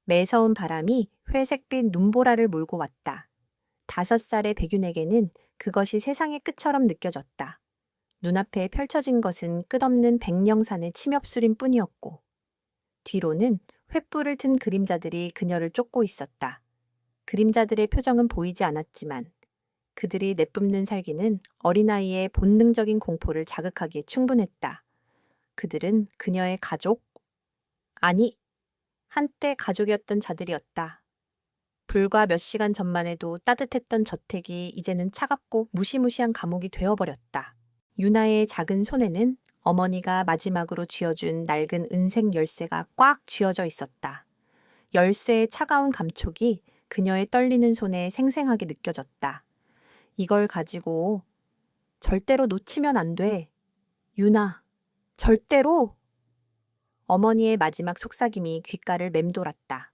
매서운 바람이 회색빛 눈보라를 몰고 왔다. 5살의 백윤에게는 그것이 세상의 끝처럼 느껴졌다. 눈앞에 펼쳐진 것은 끝없는 백령산의 침엽수림 뿐이었고, 뒤로는 횃불을 튼 그림자들이 그녀를 쫓고 있었다. 그림자들의 표정은 보이지 않았지만 그들이 내뿜는 살기는 어린아이의 본능적인 공포를 자극하기에 충분했다. 그들은 그녀의 가족? 아니, 한때 가족이었던 자들이었다. 불과 몇 시간 전만 해도 따뜻했던 저택이 이제는 차갑고 무시무시한 감옥이 되어버렸다. 유나의 작은 손에는 어머니가 마지막으로 쥐어준 낡은 은색 열쇠가 꽉 쥐어져 있었다. 열쇠의 차가운 감촉이 그녀의 떨리는 손에 생생하게 느껴졌다. 이걸 가지고 절대로 놓치면 안 돼. 유나, 절대로! 어머니의 마지막 속삭임이 귓가를 맴돌았다.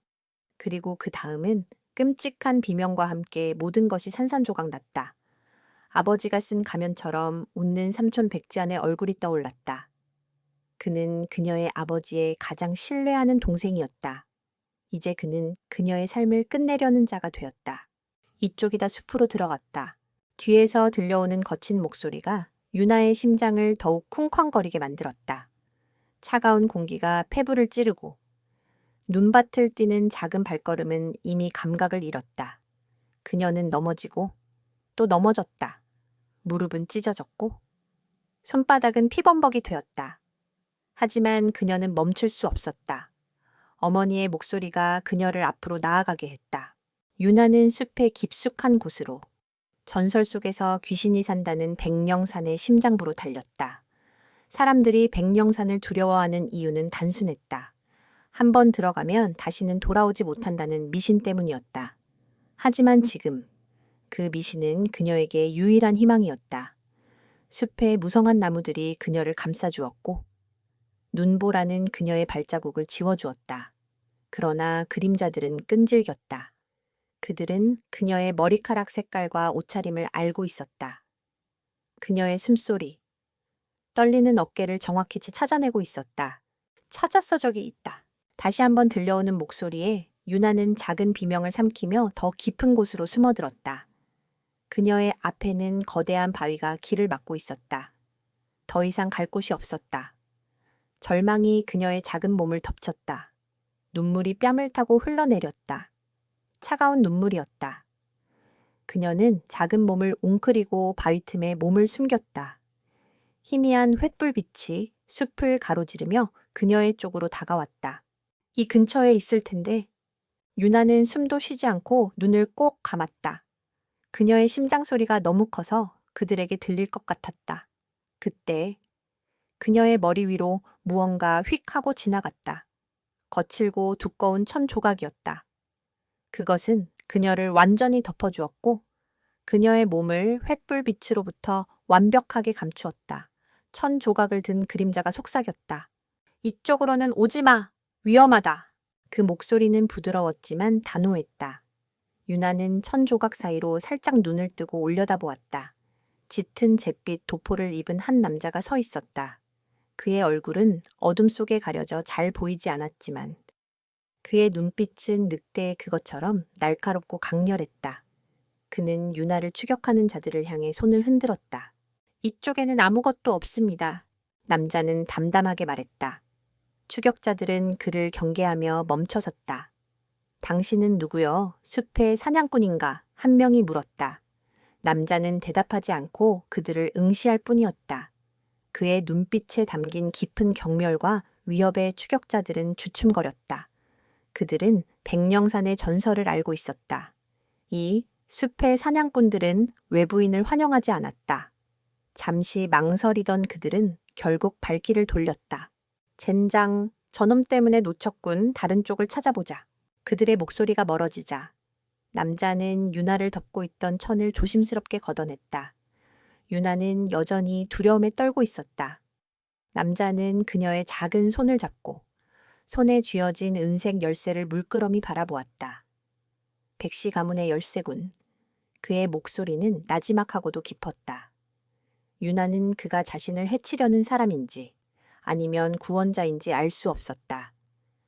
그리고 그 다음은 끔찍한 비명과 함께 모든 것이 산산조각 났다. 아버지가 쓴 가면처럼 웃는 삼촌 백지안의 얼굴이 떠올랐다. 그는 그녀의 아버지의 가장 신뢰하는 동생이었다. 이제 그는 그녀의 삶을 끝내려는 자가 되었다. 이쪽이다 숲으로 들어갔다. 뒤에서 들려오는 거친 목소리가 유나의 심장을 더욱 쿵쾅거리게 만들었다. 차가운 공기가 폐부를 찌르고 눈밭을 뛰는 작은 발걸음은 이미 감각을 잃었다. 그녀는 넘어지고 또 넘어졌다. 무릎은 찢어졌고 손바닥은 피범벅이 되었다. 하지만 그녀는 멈출 수 없었다. 어머니의 목소리가 그녀를 앞으로 나아가게 했다. 유나는 숲의 깊숙한 곳으로, 전설 속에서 귀신이 산다는 백령산의 심장부로 달렸다. 사람들이 백령산을 두려워하는 이유는 단순했다. 한 번 들어가면 다시는 돌아오지 못한다는 미신 때문이었다. 하지만 지금 그 미신은 그녀에게 유일한 희망이었다. 숲의 무성한 나무들이 그녀를 감싸주었고 눈보라는 그녀의 발자국을 지워주었다. 그러나 그림자들은 끈질겼다. 그들은 그녀의 머리카락 색깔과 옷차림을 알고 있었다. 그녀의 숨소리, 떨리는 어깨를 정확히 찾아내고 있었다. 찾았어, 저기 있다. 다시 한번 들려오는 목소리에 유나는 작은 비명을 삼키며 더 깊은 곳으로 숨어들었다. 그녀의 앞에는 거대한 바위가 길을 막고 있었다. 더 이상 갈 곳이 없었다. 절망이 그녀의 작은 몸을 덮쳤다. 눈물이 뺨을 타고 흘러내렸다. 차가운 눈물이었다. 그녀는 작은 몸을 웅크리고 바위 틈에 몸을 숨겼다. 희미한 횃불빛이 숲을 가로지르며 그녀의 쪽으로 다가왔다. 이 근처에 있을 텐데. 유나는 숨도 쉬지 않고 눈을 꼭 감았다. 그녀의 심장 소리가 너무 커서 그들에게 들릴 것 같았다. 그때 그녀의 머리 위로 무언가 휙 하고 지나갔다. 거칠고 두꺼운 천 조각이었다. 그것은 그녀를 완전히 덮어주었고 그녀의 몸을 횃불빛으로부터 완벽하게 감추었다. 천 조각을 든 그림자가 속삭였다. 이쪽으로는 오지 마! 위험하다! 그 목소리는 부드러웠지만 단호했다. 유나는 천 조각 사이로 살짝 눈을 뜨고 올려다보았다. 짙은 잿빛 도포를 입은 한 남자가 서 있었다. 그의 얼굴은 어둠 속에 가려져 잘 보이지 않았지만 그의 눈빛은 늑대의 그것처럼 날카롭고 강렬했다. 그는 유나를 추격하는 자들을 향해 손을 흔들었다. 이쪽에는 아무것도 없습니다. 남자는 담담하게 말했다. 추격자들은 그를 경계하며 멈춰섰다. 당신은 누구여? 숲의 사냥꾼인가? 한 명이 물었다. 남자는 대답하지 않고 그들을 응시할 뿐이었다. 그의 눈빛에 담긴 깊은 경멸과 위협에 추격자들은 주춤거렸다. 그들은 백령산의 전설을 알고 있었다. 이 숲의 사냥꾼들은 외부인을 환영하지 않았다. 잠시 망설이던 그들은 결국 발길을 돌렸다. 젠장, 저놈 때문에 놓쳤군. 다른 쪽을 찾아보자. 그들의 목소리가 멀어지자 남자는 유나를 덮고 있던 천을 조심스럽게 걷어냈다. 유나는 여전히 두려움에 떨고 있었다. 남자는 그녀의 작은 손을 잡고 손에 쥐어진 은색 열쇠를 물끄러미 바라보았다. 백시 가문의 열쇠군. 그의 목소리는 나지막하고도 깊었다. 유나는 그가 자신을 해치려는 사람인지 아니면 구원자인지 알 수 없었다.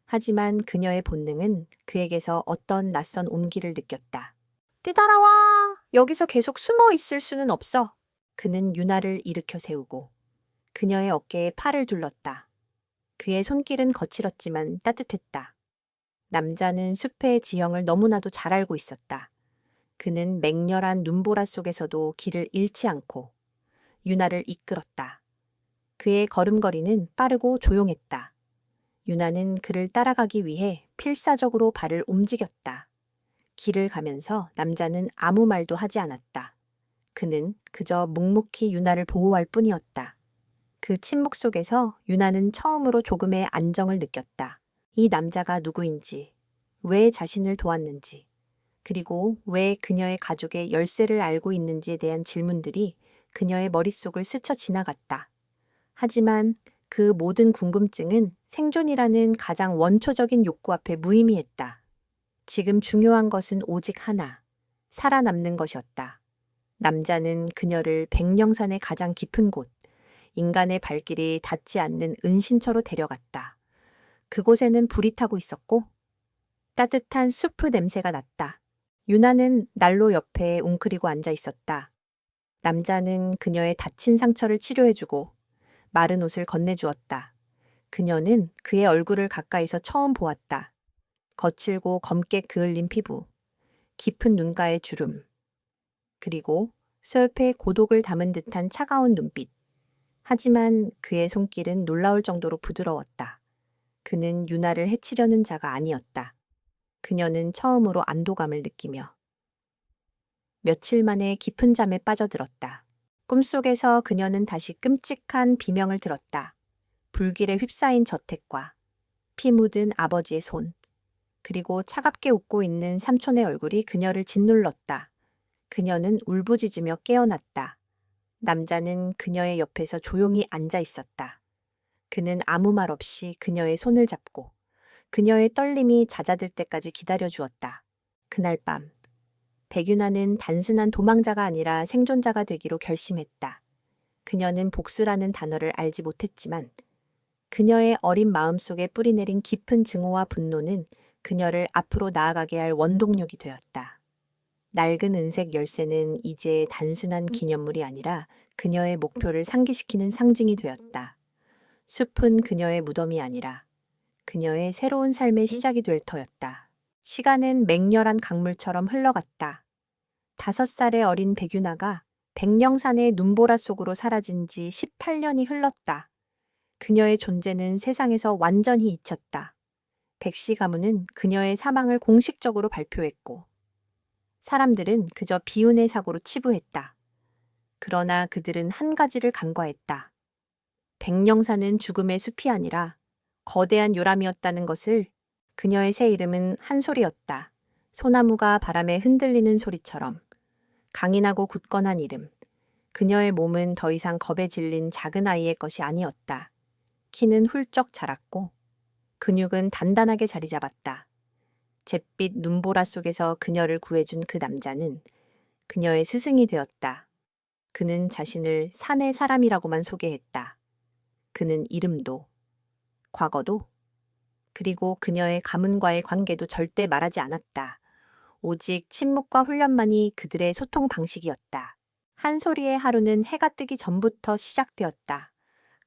하지만 그녀의 본능은 그에게서 어떤 낯선 온기를 느꼈다. 뛰따라와! 여기서 계속 숨어 있을 수는 없어. 그는 유나를 일으켜 세우고 그녀의 어깨에 팔을 둘렀다. 그의 손길은 거칠었지만 따뜻했다. 남자는 숲의 지형을 너무나도 잘 알고 있었다. 그는 맹렬한 눈보라 속에서도 길을 잃지 않고 유나를 이끌었다. 그의 걸음걸이는 빠르고 조용했다. 유나는 그를 따라가기 위해 필사적으로 발을 움직였다. 길을 가면서 남자는 아무 말도 하지 않았다. 그는 그저 묵묵히 유나를 보호할 뿐이었다. 그 침묵 속에서 유나는 처음으로 조금의 안정을 느꼈다. 이 남자가 누구인지, 왜 자신을 도왔는지, 그리고 왜 그녀의 가족의 열쇠를 알고 있는지에 대한 질문들이 그녀의 머릿속을 스쳐 지나갔다. 하지만 그 모든 궁금증은 생존이라는 가장 원초적인 욕구 앞에 무의미했다. 지금 중요한 것은 오직 하나, 살아남는 것이었다. 남자는 그녀를 백령산의 가장 깊은 곳, 인간의 발길이 닿지 않는 은신처로 데려갔다. 그곳에는 불이 타고 있었고 따뜻한 수프 냄새가 났다. 유나는 난로 옆에 웅크리고 앉아 있었다. 남자는 그녀의 다친 상처를 치료해주고 마른 옷을 건네주었다. 그녀는 그의 얼굴을 가까이서 처음 보았다. 거칠고 검게 그을린 피부, 깊은 눈가의 주름, 그리고 쇠옆에 고독을 담은 듯한 차가운 눈빛. 하지만 그의 손길은 놀라울 정도로 부드러웠다. 그는 유나를 해치려는 자가 아니었다. 그녀는 처음으로 안도감을 느끼며 며칠 만에 깊은 잠에 빠져들었다. 꿈속에서 그녀는 다시 끔찍한 비명을 들었다. 불길에 휩싸인 저택과 피 묻은 아버지의 손, 그리고 차갑게 웃고 있는 삼촌의 얼굴이 그녀를 짓눌렀다. 그녀는 울부짖으며 깨어났다. 남자는 그녀의 옆에서 조용히 앉아 있었다. 그는 아무 말 없이 그녀의 손을 잡고 그녀의 떨림이 잦아들 때까지 기다려 주었다. 그날 밤, 백윤아는 단순한 도망자가 아니라 생존자가 되기로 결심했다. 그녀는 복수라는 단어를 알지 못했지만 그녀의 어린 마음속에 뿌리내린 깊은 증오와 분노는 그녀를 앞으로 나아가게 할 원동력이 되었다. 낡은 은색 열쇠는 이제 단순한 기념물이 아니라 그녀의 목표를 상기시키는 상징이 되었다. 숲은 그녀의 무덤이 아니라 그녀의 새로운 삶의 시작이 될 터였다. 시간은 맹렬한 강물처럼 흘러갔다. 5살의 어린 백윤아가 백령산의 눈보라 속으로 사라진 지 18년이 흘렀다. 그녀의 존재는 세상에서 완전히 잊혔다. 백씨 가문은 그녀의 사망을 공식적으로 발표했고 사람들은 그저 비운의 사고로 치부했다. 그러나 그들은 한 가지를 간과했다. 백령산은 죽음의 숲이 아니라 거대한 요람이었다는 것을. 그녀의 새 이름은 한솔이었다. 소나무가 바람에 흔들리는 소리처럼 강인하고 굳건한 이름. 그녀의 몸은 더 이상 겁에 질린 작은 아이의 것이 아니었다. 키는 훌쩍 자랐고 근육은 단단하게 자리 잡았다. 잿빛 눈보라 속에서 그녀를 구해준 그 남자는 그녀의 스승이 되었다. 그는 자신을 산의 사람이라고만 소개했다. 그는 이름도, 과거도, 그리고 그녀의 가문과의 관계도 절대 말하지 않았다. 오직 침묵과 훈련만이 그들의 소통 방식이었다. 한솔이의 하루는 해가 뜨기 전부터 시작되었다.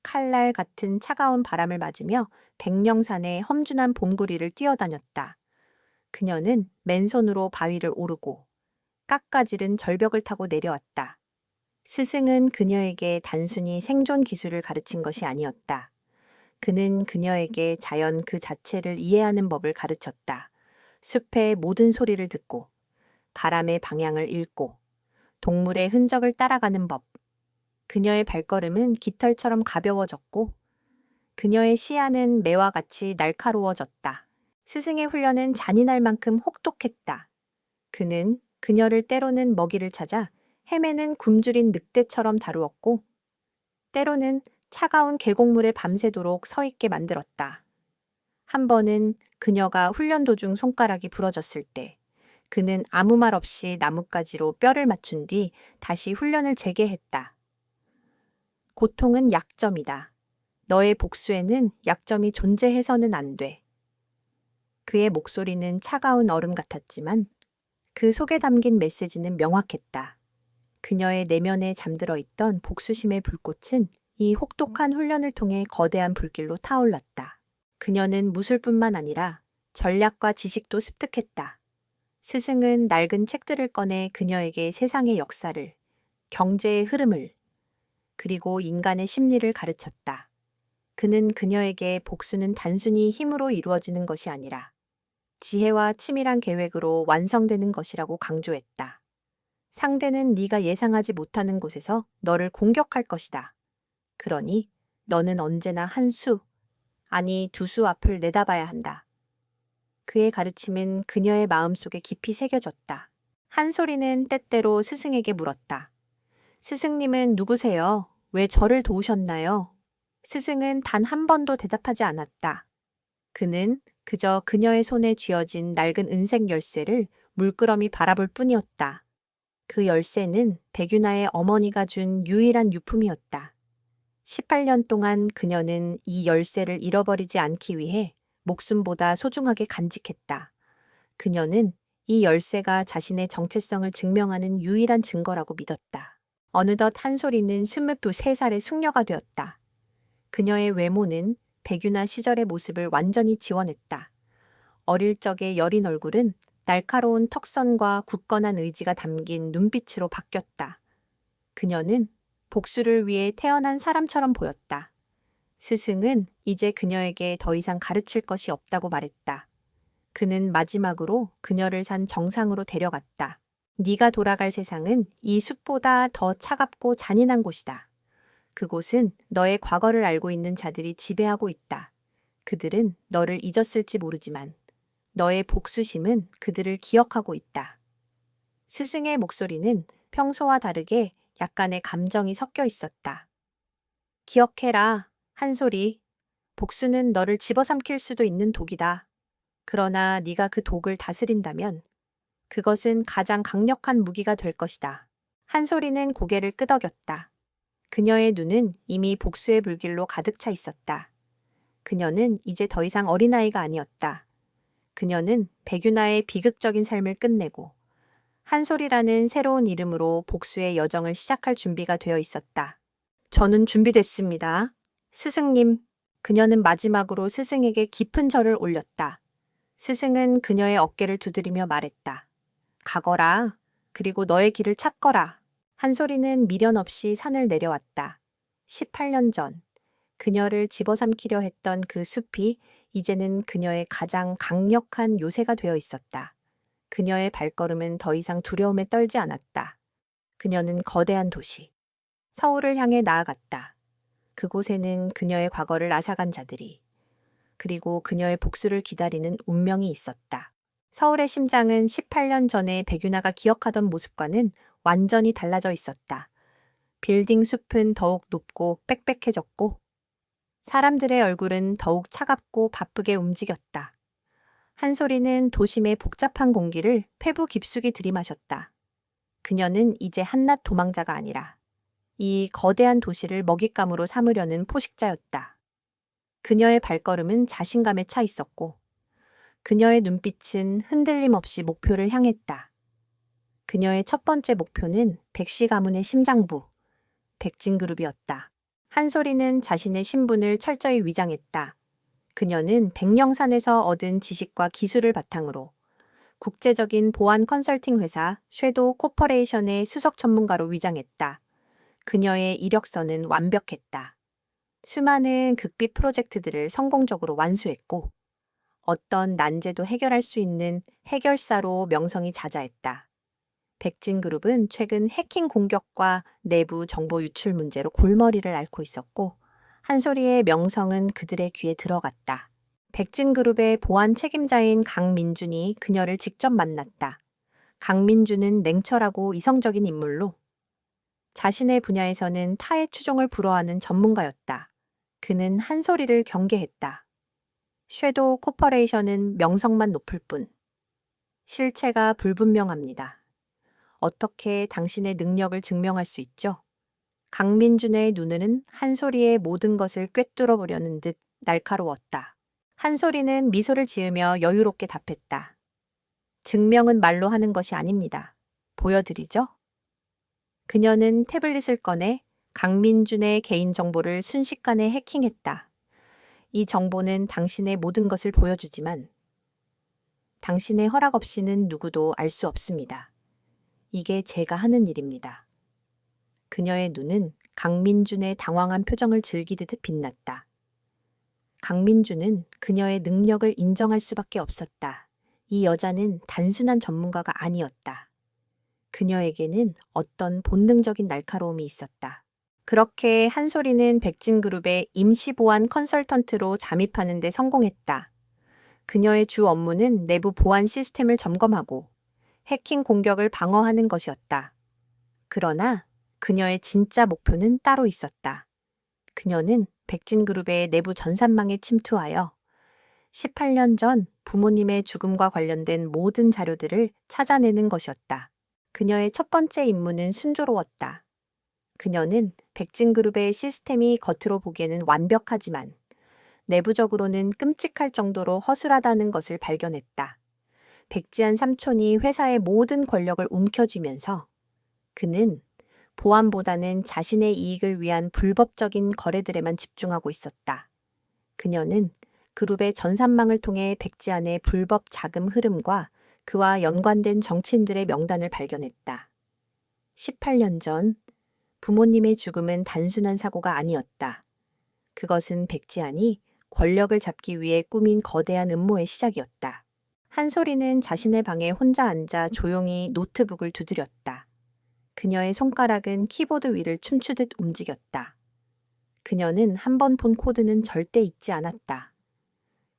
칼날 같은 차가운 바람을 맞으며 백령산의 험준한 봄구리를 뛰어다녔다. 그녀는 맨손으로 바위를 오르고 깎아지른 절벽을 타고 내려왔다. 스승은 그녀에게 단순히 생존 기술을 가르친 것이 아니었다. 그는 그녀에게 자연 그 자체를 이해하는 법을 가르쳤다. 숲의 모든 소리를 듣고 바람의 방향을 읽고 동물의 흔적을 따라가는 법. 그녀의 발걸음은 깃털처럼 가벼워졌고 그녀의 시야는 매와 같이 날카로워졌다. 스승의 훈련은 잔인할 만큼 혹독했다. 그는 그녀를 때로는 먹이를 찾아 헤매는 굶주린 늑대처럼 다루었고 때로는 차가운 계곡물에 밤새도록 서 있게 만들었다. 한 번은 그녀가 훈련 도중 손가락이 부러졌을 때 그는 아무 말 없이 나뭇가지로 뼈를 맞춘 뒤 다시 훈련을 재개했다. 고통은 약점이다. 너의 복수에는 약점이 존재해서는 안 돼. 그의 목소리는 차가운 얼음 같았지만 그 속에 담긴 메시지는 명확했다. 그녀의 내면에 잠들어 있던 복수심의 불꽃은 이 혹독한 훈련을 통해 거대한 불길로 타올랐다. 그녀는 무술뿐만 아니라 전략과 지식도 습득했다. 스승은 낡은 책들을 꺼내 그녀에게 세상의 역사를, 경제의 흐름을, 그리고 인간의 심리를 가르쳤다. 그는 그녀에게 복수는 단순히 힘으로 이루어지는 것이 아니라 지혜와 치밀한 계획으로 완성되는 것이라고 강조했다. 상대는 네가 예상하지 못하는 곳에서 너를 공격할 것이다. 그러니 너는 언제나 한 수, 아니 두 수 앞을 내다봐야 한다. 그의 가르침은 그녀의 마음속에 깊이 새겨졌다. 한솔이는 때때로 스승에게 물었다. 스승님은 누구세요? 왜 저를 도우셨나요? 스승은 단 한 번도 대답하지 않았다. 그는 그저 그녀의 손에 쥐어진 낡은 은색 열쇠를 물끄러미 바라볼 뿐이었다. 그 열쇠는 백윤아의 어머니가 준 유일한 유품이었다. 18년 동안 그녀는 이 열쇠를 잃어버리지 않기 위해 목숨보다 소중하게 간직했다. 그녀는 이 열쇠가 자신의 정체성을 증명하는 유일한 증거라고 믿었다. 어느덧 한솔이는 23살의 숙녀가 되었다. 그녀의 외모는 백윤아 시절의 모습을 완전히 지원했다. 어릴 적의 여린 얼굴은 날카로운 턱선과 굳건한 의지가 담긴 눈빛으로 바뀌었다. 그녀는 복수를 위해 태어난 사람처럼 보였다. 스승은 이제 그녀에게 더 이상 가르칠 것이 없다고 말했다. 그는 마지막으로 그녀를 산 정상으로 데려갔다. 네가 돌아갈 세상은 이 숲보다 더 차갑고 잔인한 곳이다. 그곳은 너의 과거를 알고 있는 자들이 지배하고 있다. 그들은 너를 잊었을지 모르지만 너의 복수심은 그들을 기억하고 있다. 스승의 목소리는 평소와 다르게 약간의 감정이 섞여 있었다. 기억해라, 한솔이. 복수는 너를 집어삼킬 수도 있는 독이다. 그러나 네가 그 독을 다스린다면 그것은 가장 강력한 무기가 될 것이다. 한솔이는 고개를 끄덕였다. 그녀의 눈은 이미 복수의 불길로 가득 차 있었다. 그녀는 이제 더 이상 어린아이가 아니었다. 그녀는 백윤아의 비극적인 삶을 끝내고 한솔이라는 새로운 이름으로 복수의 여정을 시작할 준비가 되어 있었다. 저는 준비됐습니다. 스승님. 그녀는 마지막으로 스승에게 깊은 절을 올렸다. 스승은 그녀의 어깨를 두드리며 말했다. 가거라. 그리고 너의 길을 찾거라. 한솔이는 미련 없이 산을 내려왔다. 18년 전 그녀를 집어삼키려 했던 그 숲이 이제는 그녀의 가장 강력한 요새가 되어 있었다. 그녀의 발걸음은 더 이상 두려움에 떨지 않았다. 그녀는 거대한 도시, 서울을 향해 나아갔다. 그곳에는 그녀의 과거를 앗아간 자들이, 그리고 그녀의 복수를 기다리는 운명이 있었다. 서울의 심장은 18년 전에 백윤아가 기억하던 모습과는 완전히 달라져 있었다. 빌딩 숲은 더욱 높고 빽빽해졌고 사람들의 얼굴은 더욱 차갑고 바쁘게 움직였다. 한솔이는 도심의 복잡한 공기를 폐부 깊숙이 들이마셨다. 그녀는 이제 한낱 도망자가 아니라 이 거대한 도시를 먹잇감으로 삼으려는 포식자였다. 그녀의 발걸음은 자신감에 차 있었고 그녀의 눈빛은 흔들림 없이 목표를 향했다. 그녀의 첫 번째 목표는 백씨 가문의 심장부, 백진그룹이었다. 한솔이는 자신의 신분을 철저히 위장했다. 그녀는 백령산에서 얻은 지식과 기술을 바탕으로 국제적인 보안 컨설팅 회사 쉐도우 코퍼레이션의 수석 전문가로 위장했다. 그녀의 이력서는 완벽했다. 수많은 극비 프로젝트들을 성공적으로 완수했고 어떤 난제도 해결할 수 있는 해결사로 명성이 자자했다. 백진그룹은 최근 해킹 공격과 내부 정보 유출 문제로 골머리를 앓고 있었고 한솔이의 명성은 그들의 귀에 들어갔다. 백진그룹의 보안 책임자인 강민준이 그녀를 직접 만났다. 강민준은 냉철하고 이성적인 인물로 자신의 분야에서는 타의 추종을 불허하는 전문가였다. 그는 한솔이를 경계했다. 쉐도우 코퍼레이션은 명성만 높을 뿐 실체가 불분명합니다. 어떻게 당신의 능력을 증명할 수 있죠? 강민준의 눈은 한솔이의 모든 것을 꿰뚫어 보려는 듯 날카로웠다. 한솔이는 미소를 지으며 여유롭게 답했다. 증명은 말로 하는 것이 아닙니다. 보여드리죠? 그녀는 태블릿을 꺼내 강민준의 개인정보를 순식간에 해킹했다. 이 정보는 당신의 모든 것을 보여주지만 당신의 허락 없이는 누구도 알 수 없습니다. 이게 제가 하는 일입니다. 그녀의 눈은 강민준의 당황한 표정을 즐기듯 빛났다. 강민준은 그녀의 능력을 인정할 수밖에 없었다. 이 여자는 단순한 전문가가 아니었다. 그녀에게는 어떤 본능적인 날카로움이 있었다. 그렇게 한솔이는 백진그룹의 임시보안 컨설턴트로 잠입하는 데 성공했다. 그녀의 주 업무는 내부 보안 시스템을 점검하고 해킹 공격을 방어하는 것이었다. 그러나 그녀의 진짜 목표는 따로 있었다. 그녀는 백진그룹의 내부 전산망에 침투하여 18년 전 부모님의 죽음과 관련된 모든 자료들을 찾아내는 것이었다. 그녀의 첫 번째 임무는 순조로웠다. 그녀는 백진그룹의 시스템이 겉으로 보기에는 완벽하지만 내부적으로는 끔찍할 정도로 허술하다는 것을 발견했다. 백지한 삼촌이 회사의 모든 권력을 움켜쥐면서 그는 보안보다는 자신의 이익을 위한 불법적인 거래들에만 집중하고 있었다. 그녀는 그룹의 전산망을 통해 백지안의 불법 자금 흐름과 그와 연관된 정치인들의 명단을 발견했다. 18년 전 부모님의 죽음은 단순한 사고가 아니었다. 그것은 백지안이 권력을 잡기 위해 꾸민 거대한 음모의 시작이었다. 한솔이는 자신의 방에 혼자 앉아 조용히 노트북을 두드렸다. 그녀의 손가락은 키보드 위를 춤추듯 움직였다. 그녀는 한 번 본 코드는 절대 잊지 않았다.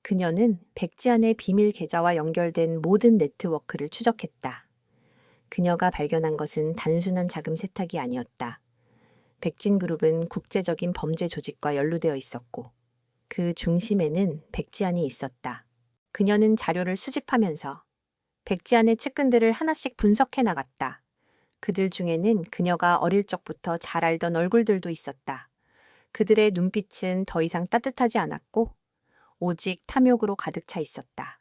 그녀는 백지안의 비밀 계좌와 연결된 모든 네트워크를 추적했다. 그녀가 발견한 것은 단순한 자금 세탁이 아니었다. 백진그룹은 국제적인 범죄 조직과 연루되어 있었고 그 중심에는 백지안이 있었다. 그녀는 자료를 수집하면서 백지안의 측근들을 하나씩 분석해 나갔다. 그들 중에는 그녀가 어릴 적부터 잘 알던 얼굴들도 있었다. 그들의 눈빛은 더 이상 따뜻하지 않았고 오직 탐욕으로 가득 차 있었다.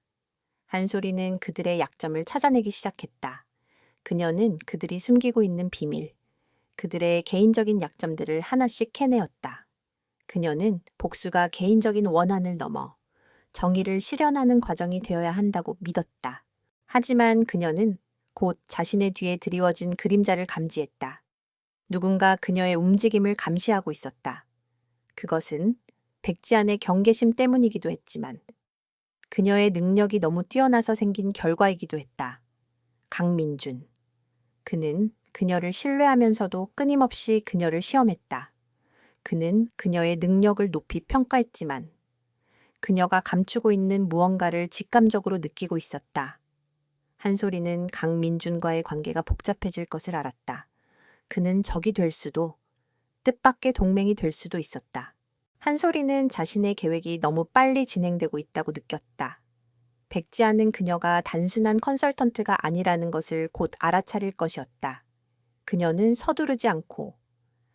한솔이는 그들의 약점을 찾아내기 시작했다. 그녀는 그들이 숨기고 있는 비밀, 그들의 개인적인 약점들을 하나씩 캐내었다. 그녀는 복수가 개인적인 원한을 넘어 정의를 실현하는 과정이 되어야 한다고 믿었다. 하지만 그녀는 곧 자신의 뒤에 드리워진 그림자를 감지했다. 누군가 그녀의 움직임을 감시하고 있었다. 그것은 백지안의 경계심 때문이기도 했지만 그녀의 능력이 너무 뛰어나서 생긴 결과이기도 했다. 강민준. 그는 그녀를 신뢰하면서도 끊임없이 그녀를 시험했다. 그는 그녀의 능력을 높이 평가했지만 그녀가 감추고 있는 무언가를 직감적으로 느끼고 있었다. 한솔이는 강민준과의 관계가 복잡해질 것을 알았다. 그는 적이 될 수도, 뜻밖의 동맹이 될 수도 있었다. 한솔이는 자신의 계획이 너무 빨리 진행되고 있다고 느꼈다. 백지안은 그녀가 단순한 컨설턴트가 아니라는 것을 곧 알아차릴 것이었다. 그녀는 서두르지 않고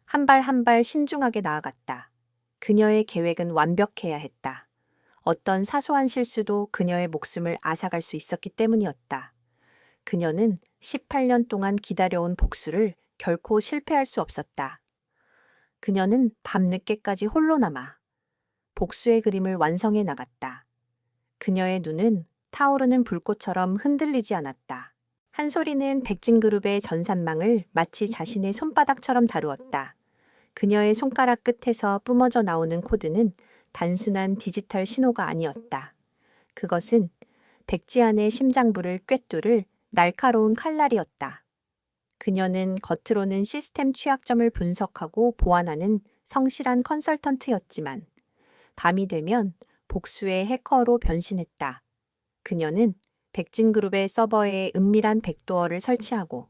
한 발 한 발 신중하게 나아갔다. 그녀의 계획은 완벽해야 했다. 어떤 사소한 실수도 그녀의 목숨을 앗아갈 수 있었기 때문이었다. 그녀는 18년 동안 기다려온 복수를 결코 실패할 수 없었다. 그녀는 밤늦게까지 홀로 남아 복수의 그림을 완성해 나갔다. 그녀의 눈은 타오르는 불꽃처럼 흔들리지 않았다. 한솔이는 백진그룹의 전산망을 마치 자신의 손바닥처럼 다루었다. 그녀의 손가락 끝에서 뿜어져 나오는 코드는 단순한 디지털 신호가 아니었다. 그것은 백지안의 심장부를 꿰뚫을 날카로운 칼날이었다. 그녀는 겉으로는 시스템 취약점을 분석하고 보완하는 성실한 컨설턴트였지만 밤이 되면 복수의 해커로 변신했다. 그녀는 백진그룹의 서버에 은밀한 백도어를 설치하고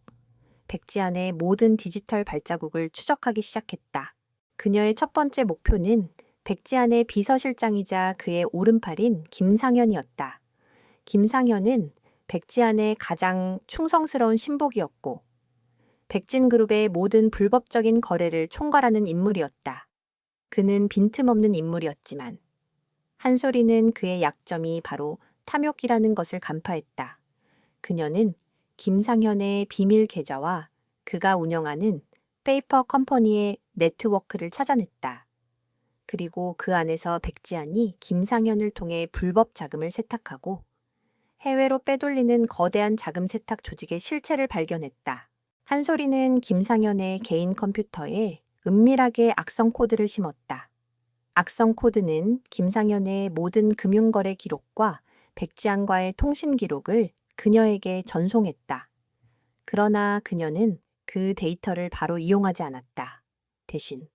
백지안의 모든 디지털 발자국을 추적하기 시작했다. 그녀의 첫 번째 목표는 백지안의 비서실장이자 그의 오른팔인 김상현이었다. 김상현은 백지안의 가장 충성스러운 신복이었고 백진그룹의 모든 불법적인 거래를 총괄하는 인물이었다. 그는 빈틈없는 인물이었지만 한솔이는 그의 약점이 바로 탐욕이라는 것을 간파했다. 그녀는 김상현의 비밀 계좌와 그가 운영하는 페이퍼 컴퍼니의 네트워크를 찾아냈다. 그리고 그 안에서 백지안이 김상현을 통해 불법 자금을 세탁하고 해외로 빼돌리는 거대한 자금 세탁 조직의 실체를 발견했다. 한솔이는 김상현의 개인 컴퓨터에 은밀하게 악성 코드를 심었다. 악성 코드는 김상현의 모든 금융거래 기록과 백지안과의 통신 기록을 그녀에게 전송했다. 그러나 그녀는 그 데이터를 바로 이용하지 않았다. 대신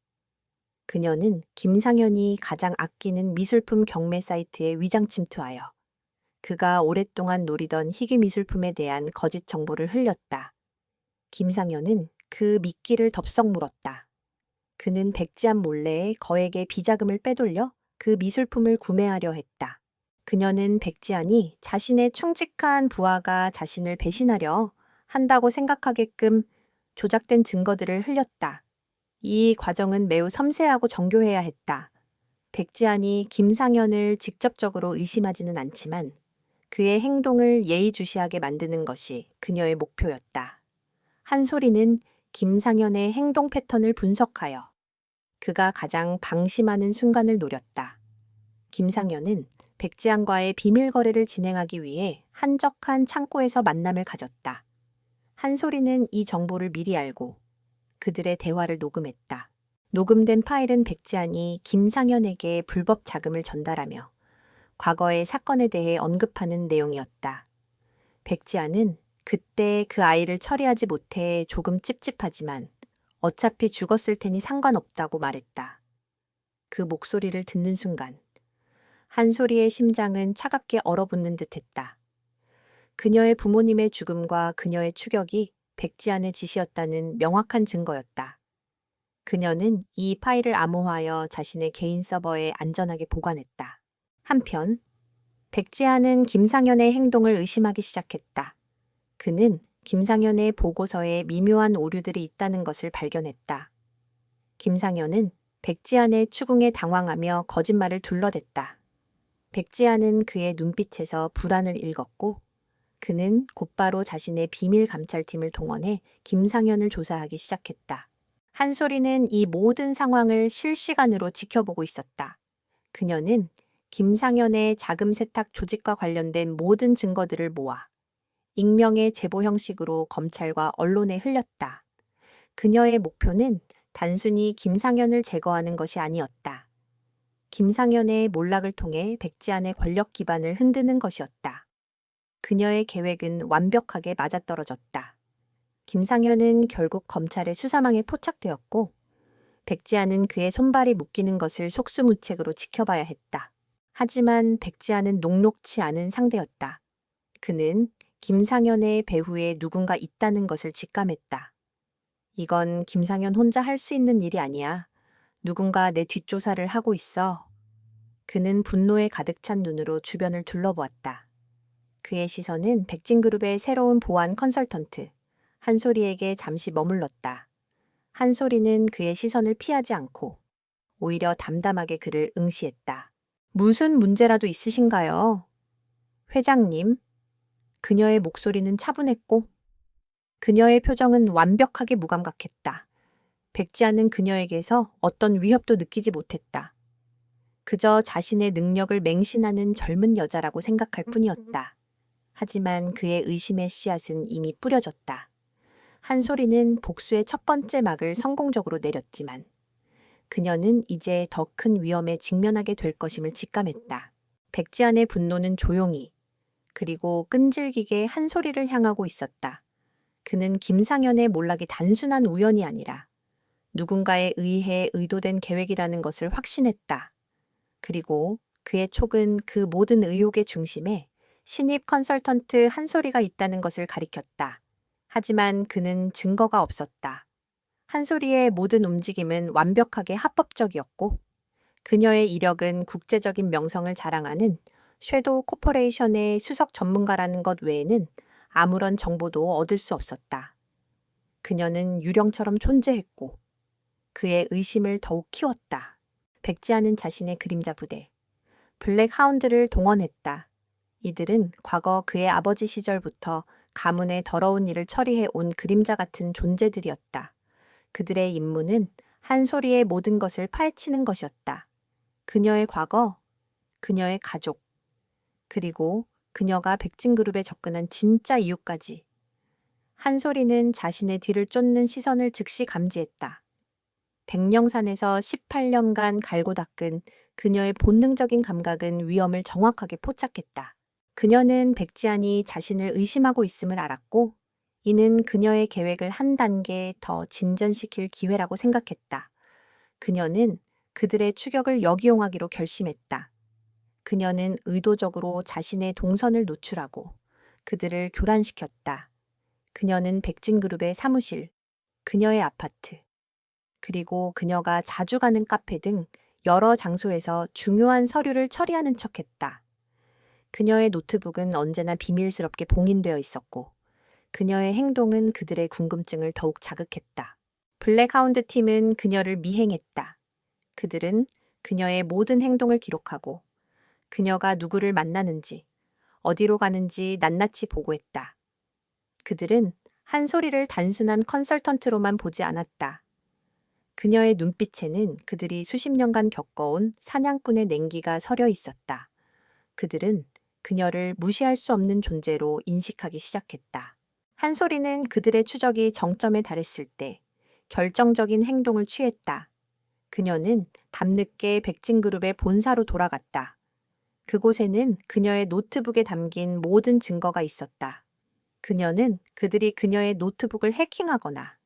그녀는 김상현이 가장 아끼는 미술품 경매 사이트에 위장 침투하여 그가 오랫동안 노리던 희귀 미술품에 대한 거짓 정보를 흘렸다. 김상현은 그 미끼를 덥석 물었다. 그는 백지안 몰래 거액의 비자금을 빼돌려 그 미술품을 구매하려 했다. 그녀는 백지안이 자신의 충직한 부하가 자신을 배신하려 한다고 생각하게끔 조작된 증거들을 흘렸다. 이 과정은 매우 섬세하고 정교해야 했다. 백지안이 김상현을 직접적으로 의심하지는 않지만 그의 행동을 예의주시하게 만드는 것이 그녀의 목표였다. 한솔이는 김상현의 행동 패턴을 분석하여 그가 가장 방심하는 순간을 노렸다. 김상현은 백지안과의 비밀 거래를 진행하기 위해 한적한 창고에서 만남을 가졌다. 한솔이는 이 정보를 미리 알고 그들의 대화를 녹음했다. 녹음된 파일은 백지안이 김상현에게 불법 자금을 전달하며 과거의 사건에 대해 언급하는 내용이었다. 백지안은 그때 그 아이를 처리하지 못해 조금 찝찝하지만 어차피 죽었을 테니 상관없다고 말했다. 그 목소리를 듣는 순간 한솔이의 심장은 차갑게 얼어붙는 듯했다. 그녀의 부모님의 죽음과 그녀의 추격이 백지안의 짓이었다는 명확한 증거였다. 그녀는 이 파일을 암호화하여 자신의 개인 서버에 안전하게 보관했다. 한편 백지안은 김상현의 행동을 의심하기 시작했다. 그는 김상현의 보고서에 미묘한 오류들이 있다는 것을 발견했다. 김상현은 백지안의 추궁에 당황하며 거짓말을 둘러댔다. 백지안은 그의 눈빛에서 불안을 읽었고 그는 곧바로 자신의 비밀 감찰팀을 동원해 김상현을 조사하기 시작했다. 한솔이는 이 모든 상황을 실시간으로 지켜보고 있었다. 그녀는 김상현의 자금 세탁 조직과 관련된 모든 증거들을 모아 익명의 제보 형식으로 검찰과 언론에 흘렸다. 그녀의 목표는 단순히 김상현을 제거하는 것이 아니었다. 김상현의 몰락을 통해 백지안의 권력 기반을 흔드는 것이었다. 그녀의 계획은 완벽하게 맞아떨어졌다. 김상현은 결국 검찰의 수사망에 포착되었고 백지안은 그의 손발이 묶이는 것을 속수무책으로 지켜봐야 했다. 하지만 백지안은 녹록치 않은 상대였다. 그는 김상현의 배후에 누군가 있다는 것을 직감했다. 이건 김상현 혼자 할 수 있는 일이 아니야. 누군가 내 뒷조사를 하고 있어. 그는 분노에 가득 찬 눈으로 주변을 둘러보았다. 그의 시선은 백진그룹의 새로운 보안 컨설턴트 한솔이에게 잠시 머물렀다. 한솔이는 그의 시선을 피하지 않고 오히려 담담하게 그를 응시했다. 무슨 문제라도 있으신가요? 회장님. 그녀의 목소리는 차분했고 그녀의 표정은 완벽하게 무감각했다. 백지안은 그녀에게서 어떤 위협도 느끼지 못했다. 그저 자신의 능력을 맹신하는 젊은 여자라고 생각할 뿐이었다. 하지만 그의 의심의 씨앗은 이미 뿌려졌다. 한솔이는 복수의 첫 번째 막을 성공적으로 내렸지만 그녀는 이제 더 큰 위험에 직면하게 될 것임을 직감했다. 백지안의 분노는 조용히 그리고 끈질기게 한솔이를 향하고 있었다. 그는 김상현의 몰락이 단순한 우연이 아니라 누군가에 의해 의도된 계획이라는 것을 확신했다. 그리고 그의 촉은 그 모든 의혹의 중심에 신입 컨설턴트 한솔이가 있다는 것을 가리켰다. 하지만 그는 증거가 없었다. 한솔이의 모든 움직임은 완벽하게 합법적이었고 그녀의 이력은 국제적인 명성을 자랑하는 섀도우 코퍼레이션의 수석 전문가라는 것 외에는 아무런 정보도 얻을 수 없었다. 그녀는 유령처럼 존재했고 그의 의심을 더욱 키웠다. 백지안은 자신의 그림자 부대, 블랙하운드를 동원했다. 이들은 과거 그의 아버지 시절부터 가문의 더러운 일을 처리해 온 그림자 같은 존재들이었다. 그들의 임무는 한소리의 모든 것을 파헤치는 것이었다. 그녀의 과거, 그녀의 가족, 그리고 그녀가 백진그룹에 접근한 진짜 이유까지. 한소리는 자신의 뒤를 쫓는 시선을 즉시 감지했다. 백령산에서 18년간 갈고 닦은 그녀의 본능적인 감각은 위험을 정확하게 포착했다. 그녀는 백지안이 자신을 의심하고 있음을 알았고, 이는 그녀의 계획을 한 단계 더 진전시킬 기회라고 생각했다. 그녀는 그들의 추격을 역이용하기로 결심했다. 그녀는 의도적으로 자신의 동선을 노출하고 그들을 교란시켰다. 그녀는 백진그룹의 사무실, 그녀의 아파트, 그리고 그녀가 자주 가는 카페 등 여러 장소에서 중요한 서류를 처리하는 척했다. 그녀의 노트북은 언제나 비밀스럽게 봉인되어 있었고, 그녀의 행동은 그들의 궁금증을 더욱 자극했다. 블랙하운드 팀은 그녀를 미행했다. 그들은 그녀의 모든 행동을 기록하고, 그녀가 누구를 만나는지, 어디로 가는지 낱낱이 보고했다. 그들은 한소리를 단순한 컨설턴트로만 보지 않았다. 그녀의 눈빛에는 그들이 수십 년간 겪어온 사냥꾼의 냉기가 서려 있었다. 그들은 그녀를 무시할 수 없는 존재로 인식하기 시작했다. 한소리는 그들의 추적이 정점에 달했을 때 결정적인 행동을 취했다. 그녀는 밤늦게 백진그룹의 본사로 돌아갔다. 그곳에는 그녀의 노트북에 담긴 모든 증거가 있었다. 그녀는 그들이 그녀의 노트북을 해킹하거나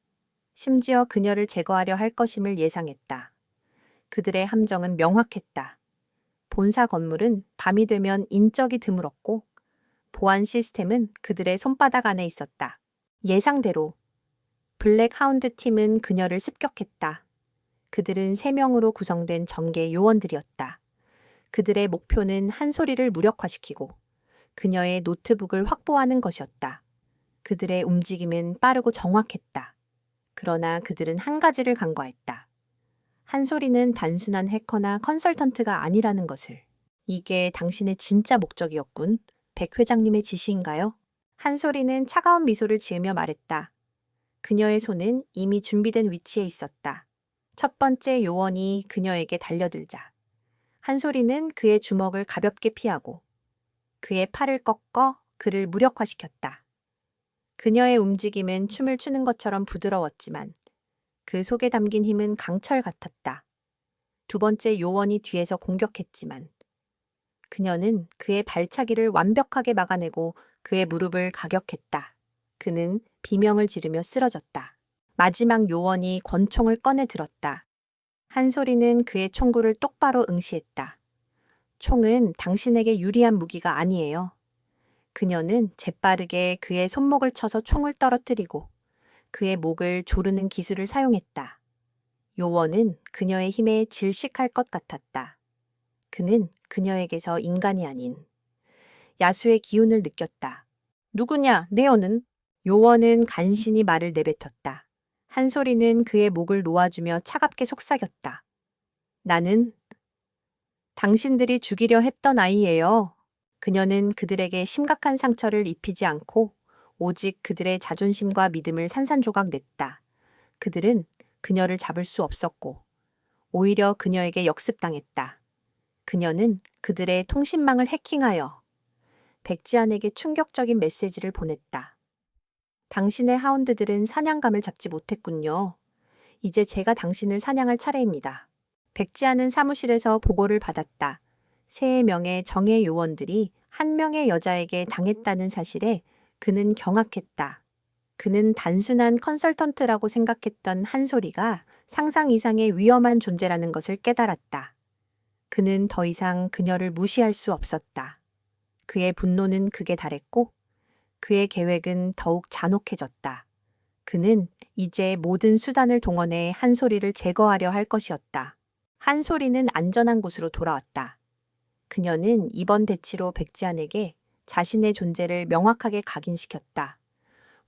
심지어 그녀를 제거하려 할 것임을 예상했다. 그들의 함정은 명확했다. 본사 건물은 밤이 되면 인적이 드물었고 보안 시스템은 그들의 손바닥 안에 있었다. 예상대로 블랙하운드 팀은 그녀를 습격했다. 그들은 3명으로 구성된 정계 요원들이었다. 그들의 목표는 한소리를 무력화시키고 그녀의 노트북을 확보하는 것이었다. 그들의 움직임은 빠르고 정확했다. 그러나 그들은 한 가지를 간과했다. 한소리는 단순한 해커나 컨설턴트가 아니라는 것을. 이게 당신의 진짜 목적이었군. 백 회장님의 지시인가요? 한소리는 차가운 미소를 지으며 말했다. 그녀의 손은 이미 준비된 위치에 있었다. 첫 번째 요원이 그녀에게 달려들자 한소리는 그의 주먹을 가볍게 피하고 그의 팔을 꺾어 그를 무력화시켰다. 그녀의 움직임은 춤을 추는 것처럼 부드러웠지만 그 속에 담긴 힘은 강철 같았다. 두 번째 요원이 뒤에서 공격했지만 그녀는 그의 발차기를 완벽하게 막아내고 그의 무릎을 가격했다. 그는 비명을 지르며 쓰러졌다. 마지막 요원이 권총을 꺼내 들었다. 한소리는 그의 총구를 똑바로 응시했다. 총은 당신에게 유리한 무기가 아니에요. 그녀는 재빠르게 그의 손목을 쳐서 총을 떨어뜨리고 그의 목을 조르는 기술을 사용했다. 요원은 그녀의 힘에 질식할 것 같았다. 그는 그녀에게서 인간이 아닌 야수의 기운을 느꼈다. 누구냐, 네오는? 요원은 간신히 말을 내뱉었다. 한소리는 그의 목을 놓아주며 차갑게 속삭였다. 나는 당신들이 죽이려 했던 아이예요. 그녀는 그들에게 심각한 상처를 입히지 않고 오직 그들의 자존심과 믿음을 산산조각 냈다. 그들은 그녀를 잡을 수 없었고 오히려 그녀에게 역습당했다. 그녀는 그들의 통신망을 해킹하여 백지안에게 충격적인 메시지를 보냈다. 당신의 하운드들은 사냥감을 잡지 못했군요. 이제 제가 당신을 사냥할 차례입니다. 백지안은 사무실에서 보고를 받았다. 3명의 정예 요원들이 한 명의 여자에게 당했다는 사실에 그는 경악했다. 그는 단순한 컨설턴트라고 생각했던 한소리가 상상 이상의 위험한 존재라는 것을 깨달았다. 그는 더 이상 그녀를 무시할 수 없었다. 그의 분노는 극에 달했고 그의 계획은 더욱 잔혹해졌다. 그는 이제 모든 수단을 동원해 한소리를 제거하려 할 것이었다. 한소리는 안전한 곳으로 돌아왔다. 그녀는 이번 대치로 백지안에게 자신의 존재를 명확하게 각인시켰다.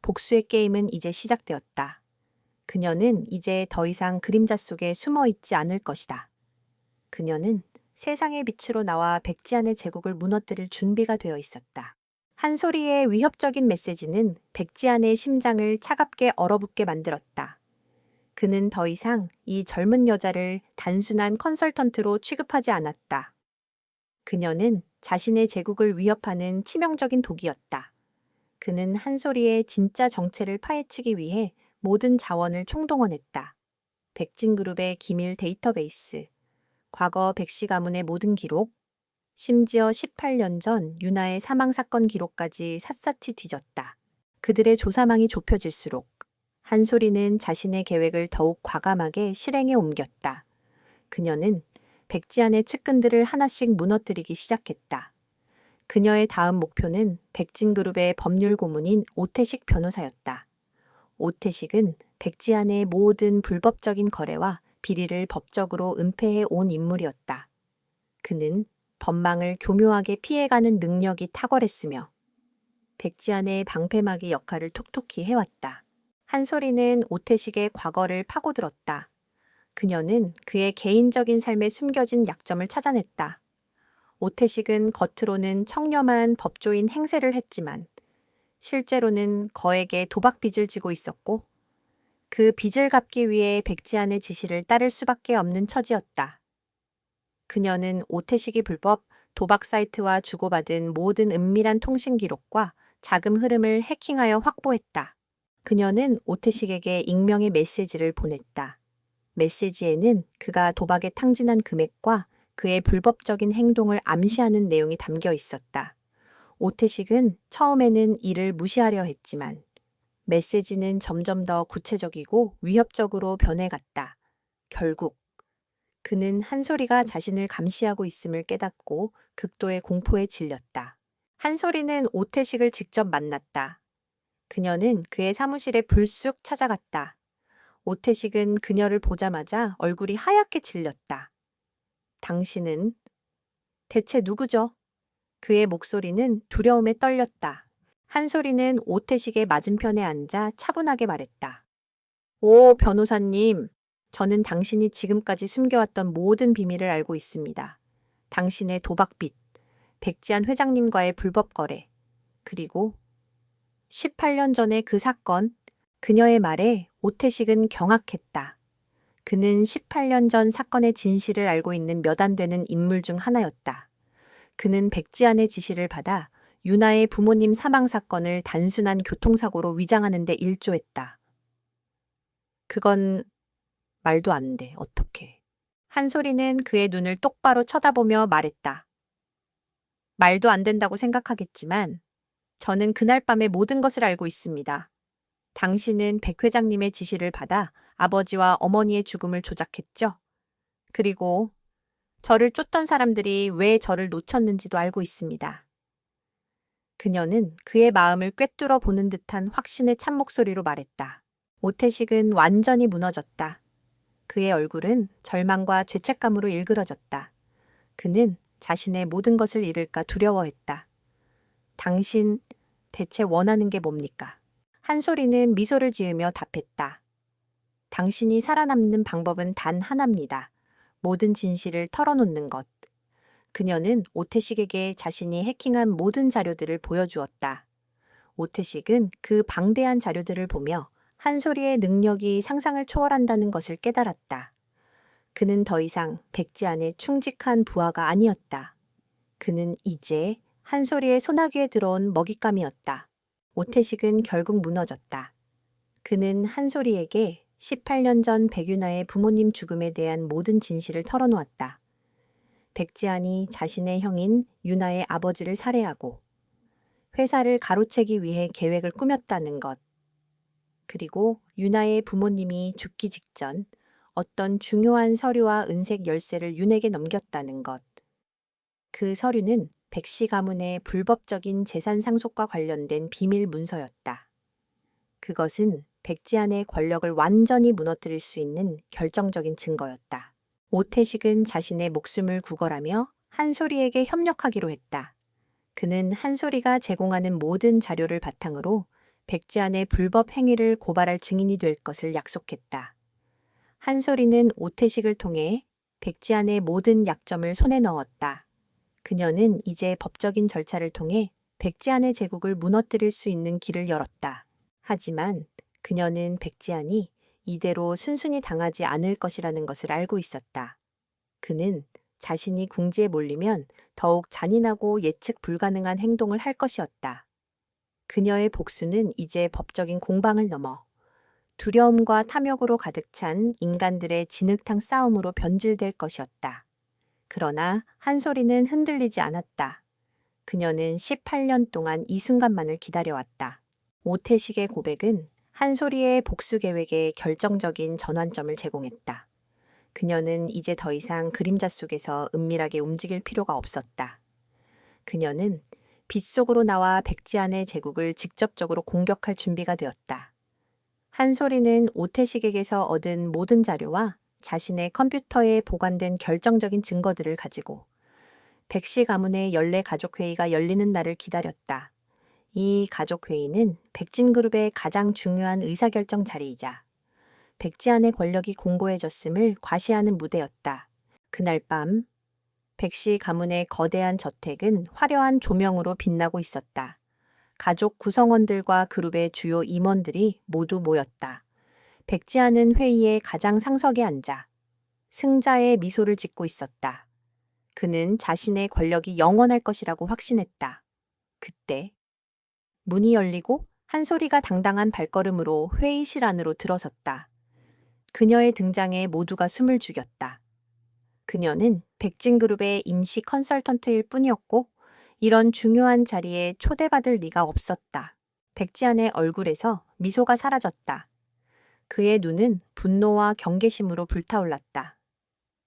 복수의 게임은 이제 시작되었다. 그녀는 이제 더 이상 그림자 속에 숨어 있지 않을 것이다. 그녀는 세상의 빛으로 나와 백지안의 제국을 무너뜨릴 준비가 되어 있었다. 한소리의 위협적인 메시지는 백지안의 심장을 차갑게 얼어붙게 만들었다. 그는 더 이상 이 젊은 여자를 단순한 컨설턴트로 취급하지 않았다. 그녀는 자신의 제국을 위협하는 치명적인 독이었다. 그는 한소리의 진짜 정체를 파헤치기 위해 모든 자원을 총동원했다. 백진그룹의 기밀 데이터베이스, 과거 백씨 가문의 모든 기록, 심지어 18년 전 유나의 사망사건 기록까지 샅샅이 뒤졌다. 그들의 조사망이 좁혀질수록 한소리는 자신의 계획을 더욱 과감하게 실행에 옮겼다. 그녀는 백지안의 측근들을 하나씩 무너뜨리기 시작했다. 그녀의 다음 목표는 백진그룹의 법률 고문인 오태식 변호사였다. 오태식은 백지안의 모든 불법적인 거래와 비리를 법적으로 은폐해 온 인물이었다. 그는 법망을 교묘하게 피해가는 능력이 탁월했으며 백지안의 방패막이 역할을 톡톡히 해왔다. 한소리는 오태식의 과거를 파고들었다. 그녀는 그의 개인적인 삶에 숨겨진 약점을 찾아냈다. 오태식은 겉으로는 청렴한 법조인 행세를 했지만 실제로는 거액의 도박 빚을 지고 있었고 그 빚을 갚기 위해 백지안의 지시를 따를 수밖에 없는 처지였다. 그녀는 오태식이 불법 도박 사이트와 주고받은 모든 은밀한 통신 기록과 자금 흐름을 해킹하여 확보했다. 그녀는 오태식에게 익명의 메시지를 보냈다. 메시지에는 그가 도박에 탕진한 금액과 그의 불법적인 행동을 암시하는 내용이 담겨 있었다. 오태식은 처음에는 이를 무시하려 했지만 메시지는 점점 더 구체적이고 위협적으로 변해갔다. 결국 그는 한소리가 자신을 감시하고 있음을 깨닫고 극도의 공포에 질렸다. 한소리는 오태식을 직접 만났다. 그녀는 그의 사무실에 불쑥 찾아갔다. 오태식은 그녀를 보자마자 얼굴이 하얗게 질렸다. 당신은 대체 누구죠? 그의 목소리는 두려움에 떨렸다. 한소리는 오태식의 맞은편에 앉아 차분하게 말했다. 오, 변호사님. 저는 당신이 지금까지 숨겨왔던 모든 비밀을 알고 있습니다. 당신의 도박빚, 백지안 회장님과의 불법 거래, 그리고 18년 전의 그 사건. 그녀의 말에 오태식은 경악했다. 그는 18년 전 사건의 진실을 알고 있는 몇 안 되는 인물 중 하나였다. 그는 백지안의 지시를 받아 유나의 부모님 사망 사건을 단순한 교통사고로 위장하는 데 일조했다. 그건 말도 안 돼. 어떡해. 한소리는 그의 눈을 똑바로 쳐다보며 말했다. 말도 안 된다고 생각하겠지만 저는 그날 밤의 모든 것을 알고 있습니다. 당신은 백 회장님의 지시를 받아 아버지와 어머니의 죽음을 조작했죠. 그리고 저를 쫓던 사람들이 왜 저를 놓쳤는지도 알고 있습니다. 그녀는 그의 마음을 꿰뚫어 보는 듯한 확신의 찬 목소리로 말했다. 오태식은 완전히 무너졌다. 그의 얼굴은 절망과 죄책감으로 일그러졌다. 그는 자신의 모든 것을 잃을까 두려워했다. 당신 대체 원하는 게 뭡니까? 한소리는 미소를 지으며 답했다. 당신이 살아남는 방법은 단 하나입니다. 모든 진실을 털어놓는 것. 그녀는 오태식에게 자신이 해킹한 모든 자료들을 보여주었다. 오태식은 그 방대한 자료들을 보며 한소리의 능력이 상상을 초월한다는 것을 깨달았다. 그는 더 이상 백지안의 충직한 부하가 아니었다. 그는 이제 한소리의 소나기에 들어온 먹잇감이었다. 오태식은 결국 무너졌다. 그는 한소리에게 18년 전 백유나의 부모님 죽음에 대한 모든 진실을 털어놓았다. 백지안이 자신의 형인 유나의 아버지를 살해하고 회사를 가로채기 위해 계획을 꾸몄다는 것. 그리고 유나의 부모님이 죽기 직전 어떤 중요한 서류와 은색 열쇠를 윤에게 넘겼다는 것. 그 서류는 백씨 가문의 불법적인 재산 상속과 관련된 비밀 문서였다. 그것은 백지안의 권력을 완전히 무너뜨릴 수 있는 결정적인 증거였다. 오태식은 자신의 목숨을 구걸하며 한소리에게 협력하기로 했다. 그는 한소리가 제공하는 모든 자료를 바탕으로 백지안의 불법 행위를 고발할 증인이 될 것을 약속했다. 한소리는 오태식을 통해 백지안의 모든 약점을 손에 넣었다. 그녀는 이제 법적인 절차를 통해 백지안의 제국을 무너뜨릴 수 있는 길을 열었다. 하지만 그녀는 백지안이 이대로 순순히 당하지 않을 것이라는 것을 알고 있었다. 그는 자신이 궁지에 몰리면 더욱 잔인하고 예측 불가능한 행동을 할 것이었다. 그녀의 복수는 이제 법적인 공방을 넘어 두려움과 탐욕으로 가득 찬 인간들의 진흙탕 싸움으로 변질될 것이었다. 그러나 한솔이는 흔들리지 않았다. 그녀는 18년 동안 이 순간만을 기다려왔다. 오태식의 고백은 한솔이의 복수 계획에 결정적인 전환점을 제공했다. 그녀는 이제 더 이상 그림자 속에서 은밀하게 움직일 필요가 없었다. 그녀는 빛 속으로 나와 백지안의 제국을 직접적으로 공격할 준비가 되었다. 한솔이는 오태식에게서 얻은 모든 자료와 자신의 컴퓨터에 보관된 결정적인 증거들을 가지고 백씨 가문의 연례 가족회의가 열리는 날을 기다렸다. 이 가족회의는 백진그룹의 가장 중요한 의사결정 자리이자 백지안의 권력이 공고해졌음을 과시하는 무대였다. 그날 밤 백씨 가문의 거대한 저택은 화려한 조명으로 빛나고 있었다. 가족 구성원들과 그룹의 주요 임원들이 모두 모였다. 백지안은 회의의 가장 상석에 앉아 승자의 미소를 짓고 있었다. 그는 자신의 권력이 영원할 것이라고 확신했다. 그때 문이 열리고 한솔이가 당당한 발걸음으로 회의실 안으로 들어섰다. 그녀의 등장에 모두가 숨을 죽였다. 그녀는 백진그룹의 임시 컨설턴트일 뿐이었고 이런 중요한 자리에 초대받을 리가 없었다. 백지안의 얼굴에서 미소가 사라졌다. 그의 눈은 분노와 경계심으로 불타올랐다.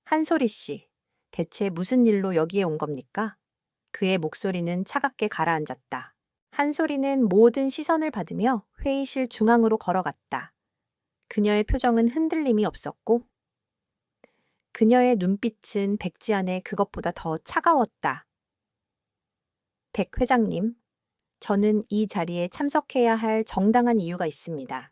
한솔이 씨, 대체 무슨 일로 여기에 온 겁니까? 그의 목소리는 차갑게 가라앉았다. 한솔이는 모든 시선을 받으며 회의실 중앙으로 걸어갔다. 그녀의 표정은 흔들림이 없었고 그녀의 눈빛은 백지안의 그것보다 더 차가웠다. 백 회장님, 저는 이 자리에 참석해야 할 정당한 이유가 있습니다.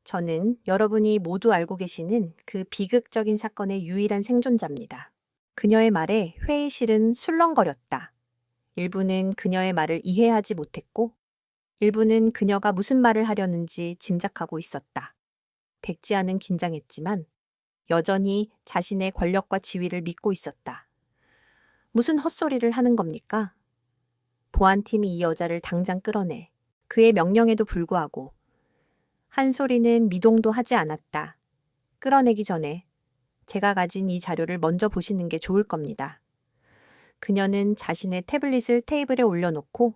저는 여러분이 모두 알고 계시는 그 비극적인 사건의 유일한 생존자입니다. 그녀의 말에 회의실은 술렁거렸다. 일부는 그녀의 말을 이해하지 못했고 일부는 그녀가 무슨 말을 하려는지 짐작하고 있었다. 백지안은 긴장했지만 여전히 자신의 권력과 지위를 믿고 있었다. 무슨 헛소리를 하는 겁니까? 보안팀이 이 여자를 당장 끌어내. 그의 명령에도 불구하고 한솔이는 미동도 하지 않았다. 끌어내기 전에 제가 가진 이 자료를 먼저 보시는 게 좋을 겁니다. 그녀는 자신의 태블릿을 테이블에 올려놓고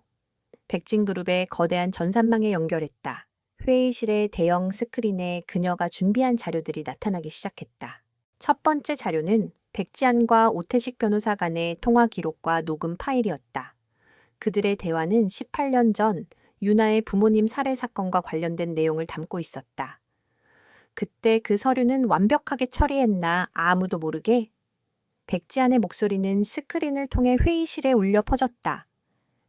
백진그룹의 거대한 전산망에 연결했다. 회의실의 대형 스크린에 그녀가 준비한 자료들이 나타나기 시작했다. 첫 번째 자료는 백지안과 오태식 변호사 간의 통화 기록과 녹음 파일이었다. 그들의 대화는 18년 전 유나의 부모님 살해 사건과 관련된 내용을 담고 있었다. 그때 그 서류는 완벽하게 처리했나 아무도 모르게 백지안의 목소리는 스크린을 통해 회의실에 울려 퍼졌다.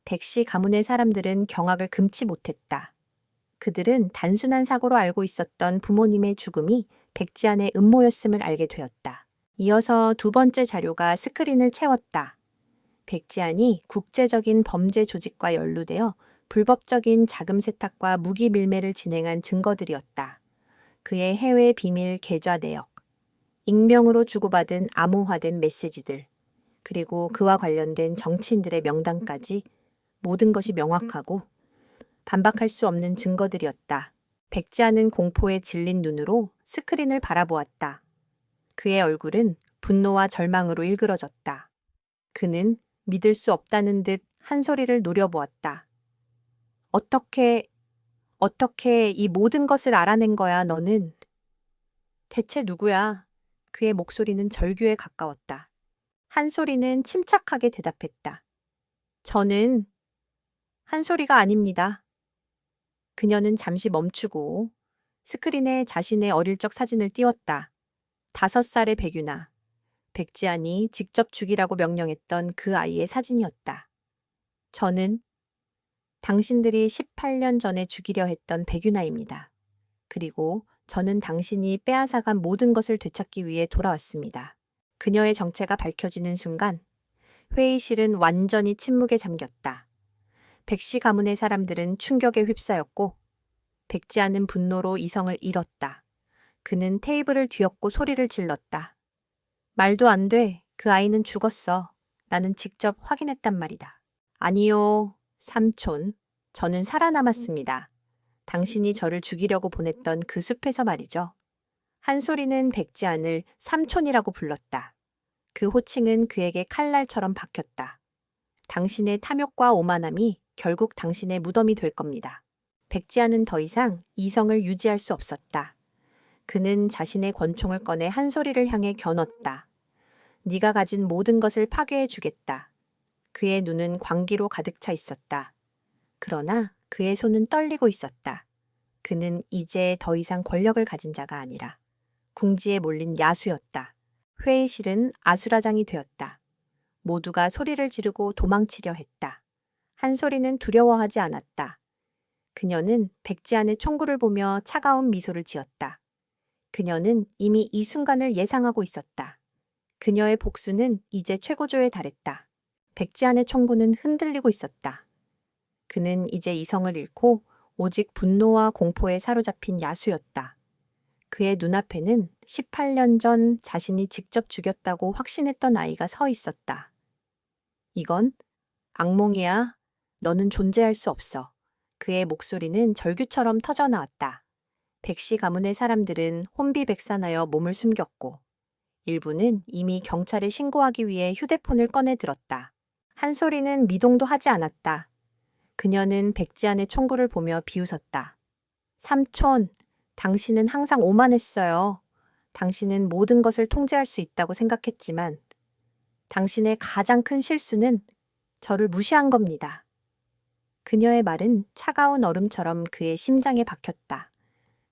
백씨 가문의 사람들은 경악을 금치 못했다. 그들은 단순한 사고로 알고 있었던 부모님의 죽음이 백지안의 음모였음을 알게 되었다. 이어서 두 번째 자료가 스크린을 채웠다. 백지안이 국제적인 범죄 조직과 연루되어 불법적인 자금 세탁과 무기 밀매를 진행한 증거들이었다. 그의 해외 비밀 계좌 내역, 익명으로 주고받은 암호화된 메시지들, 그리고 그와 관련된 정치인들의 명단까지 모든 것이 명확하고 반박할 수 없는 증거들이었다. 백지안은 공포에 질린 눈으로 스크린을 바라보았다. 그의 얼굴은 분노와 절망으로 일그러졌다. 그는 믿을 수 없다는 듯 한 소리를 노려보았다. 어떻게 이 모든 것을 알아낸 거야, 너는? 대체 누구야? 그의 목소리는 절규에 가까웠다. 한솔이는 침착하게 대답했다. 저는 한솔이가 아닙니다. 그녀는 잠시 멈추고 스크린에 자신의 어릴 적 사진을 띄웠다. 5살의 백유나, 백지안이 직접 죽이라고 명령했던 그 아이의 사진이었다. 저는 당신들이 18년 전에 죽이려 했던 백유나입니다. 그리고 저는 당신이 빼앗아간 모든 것을 되찾기 위해 돌아왔습니다. 그녀의 정체가 밝혀지는 순간 회의실은 완전히 침묵에 잠겼다. 백씨 가문의 사람들은 충격에 휩싸였고 백지아는 분노로 이성을 잃었다. 그는 테이블을 뒤엎고 소리를 질렀다. 말도 안 돼. 그 아이는 죽었어. 나는 직접 확인했단 말이다. 아니요, 삼촌. 저는 살아남았습니다. 당신이 저를 죽이려고 보냈던 그 숲에서 말이죠. 한소리는 백지안을 삼촌이라고 불렀다. 그 호칭은 그에게 칼날처럼 박혔다. 당신의 탐욕과 오만함이 결국 당신의 무덤이 될 겁니다. 백지안은 더 이상 이성을 유지할 수 없었다. 그는 자신의 권총을 꺼내 한소리를 향해 겨눴다. 네가 가진 모든 것을 파괴해 주겠다. 그의 눈은 광기로 가득 차 있었다. 그러나 그의 손은 떨리고 있었다. 그는 이제 더 이상 권력을 가진 자가 아니라 궁지에 몰린 야수였다. 회의실은 아수라장이 되었다. 모두가 소리를 지르고 도망치려 했다. 한소리는 두려워하지 않았다. 그녀는 백지안의 총구를 보며 차가운 미소를 지었다. 그녀는 이미 이 순간을 예상하고 있었다. 그녀의 복수는 이제 최고조에 달했다. 백지안의 총구는 흔들리고 있었다. 그는 이제 이성을 잃고 오직 분노와 공포에 사로잡힌 야수였다. 그의 눈앞에는 18년 전 자신이 직접 죽였다고 확신했던 아이가 서 있었다. 이건 악몽이야. 너는 존재할 수 없어. 그의 목소리는 절규처럼 터져나왔다. 백씨 가문의 사람들은 혼비백산하여 몸을 숨겼고 일부는 이미 경찰에 신고하기 위해 휴대폰을 꺼내 들었다. 한소리는 미동도 하지 않았다. 그녀는 백지안의 총구를 보며 비웃었다. 삼촌, 당신은 항상 오만했어요. 당신은 모든 것을 통제할 수 있다고 생각했지만 당신의 가장 큰 실수는 저를 무시한 겁니다. 그녀의 말은 차가운 얼음처럼 그의 심장에 박혔다.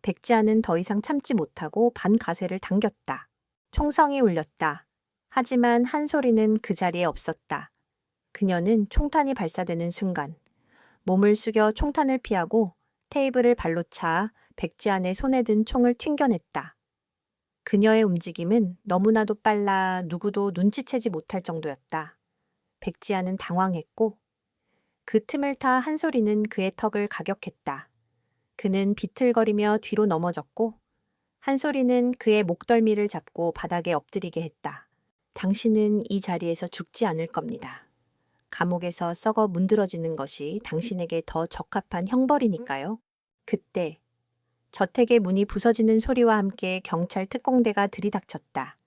백지안은 더 이상 참지 못하고 반가쇠를 당겼다. 총성이 울렸다. 하지만 한소리는 그 자리에 없었다. 그녀는 총탄이 발사되는 순간 몸을 숙여 총탄을 피하고 테이블을 발로 차 백지안의 손에 든 총을 튕겨냈다. 그녀의 움직임은 너무나도 빨라 누구도 눈치채지 못할 정도였다. 백지안은 당황했고 그 틈을 타 한소리는 그의 턱을 가격했다. 그는 비틀거리며 뒤로 넘어졌고 한소리는 그의 목덜미를 잡고 바닥에 엎드리게 했다. 당신은 이 자리에서 죽지 않을 겁니다. 감옥에서 썩어 문드러지는 것이 당신에게 더 적합한 형벌이니까요. 그때 저택의 문이 부서지는 소리와 함께 경찰 특공대가 들이닥쳤다.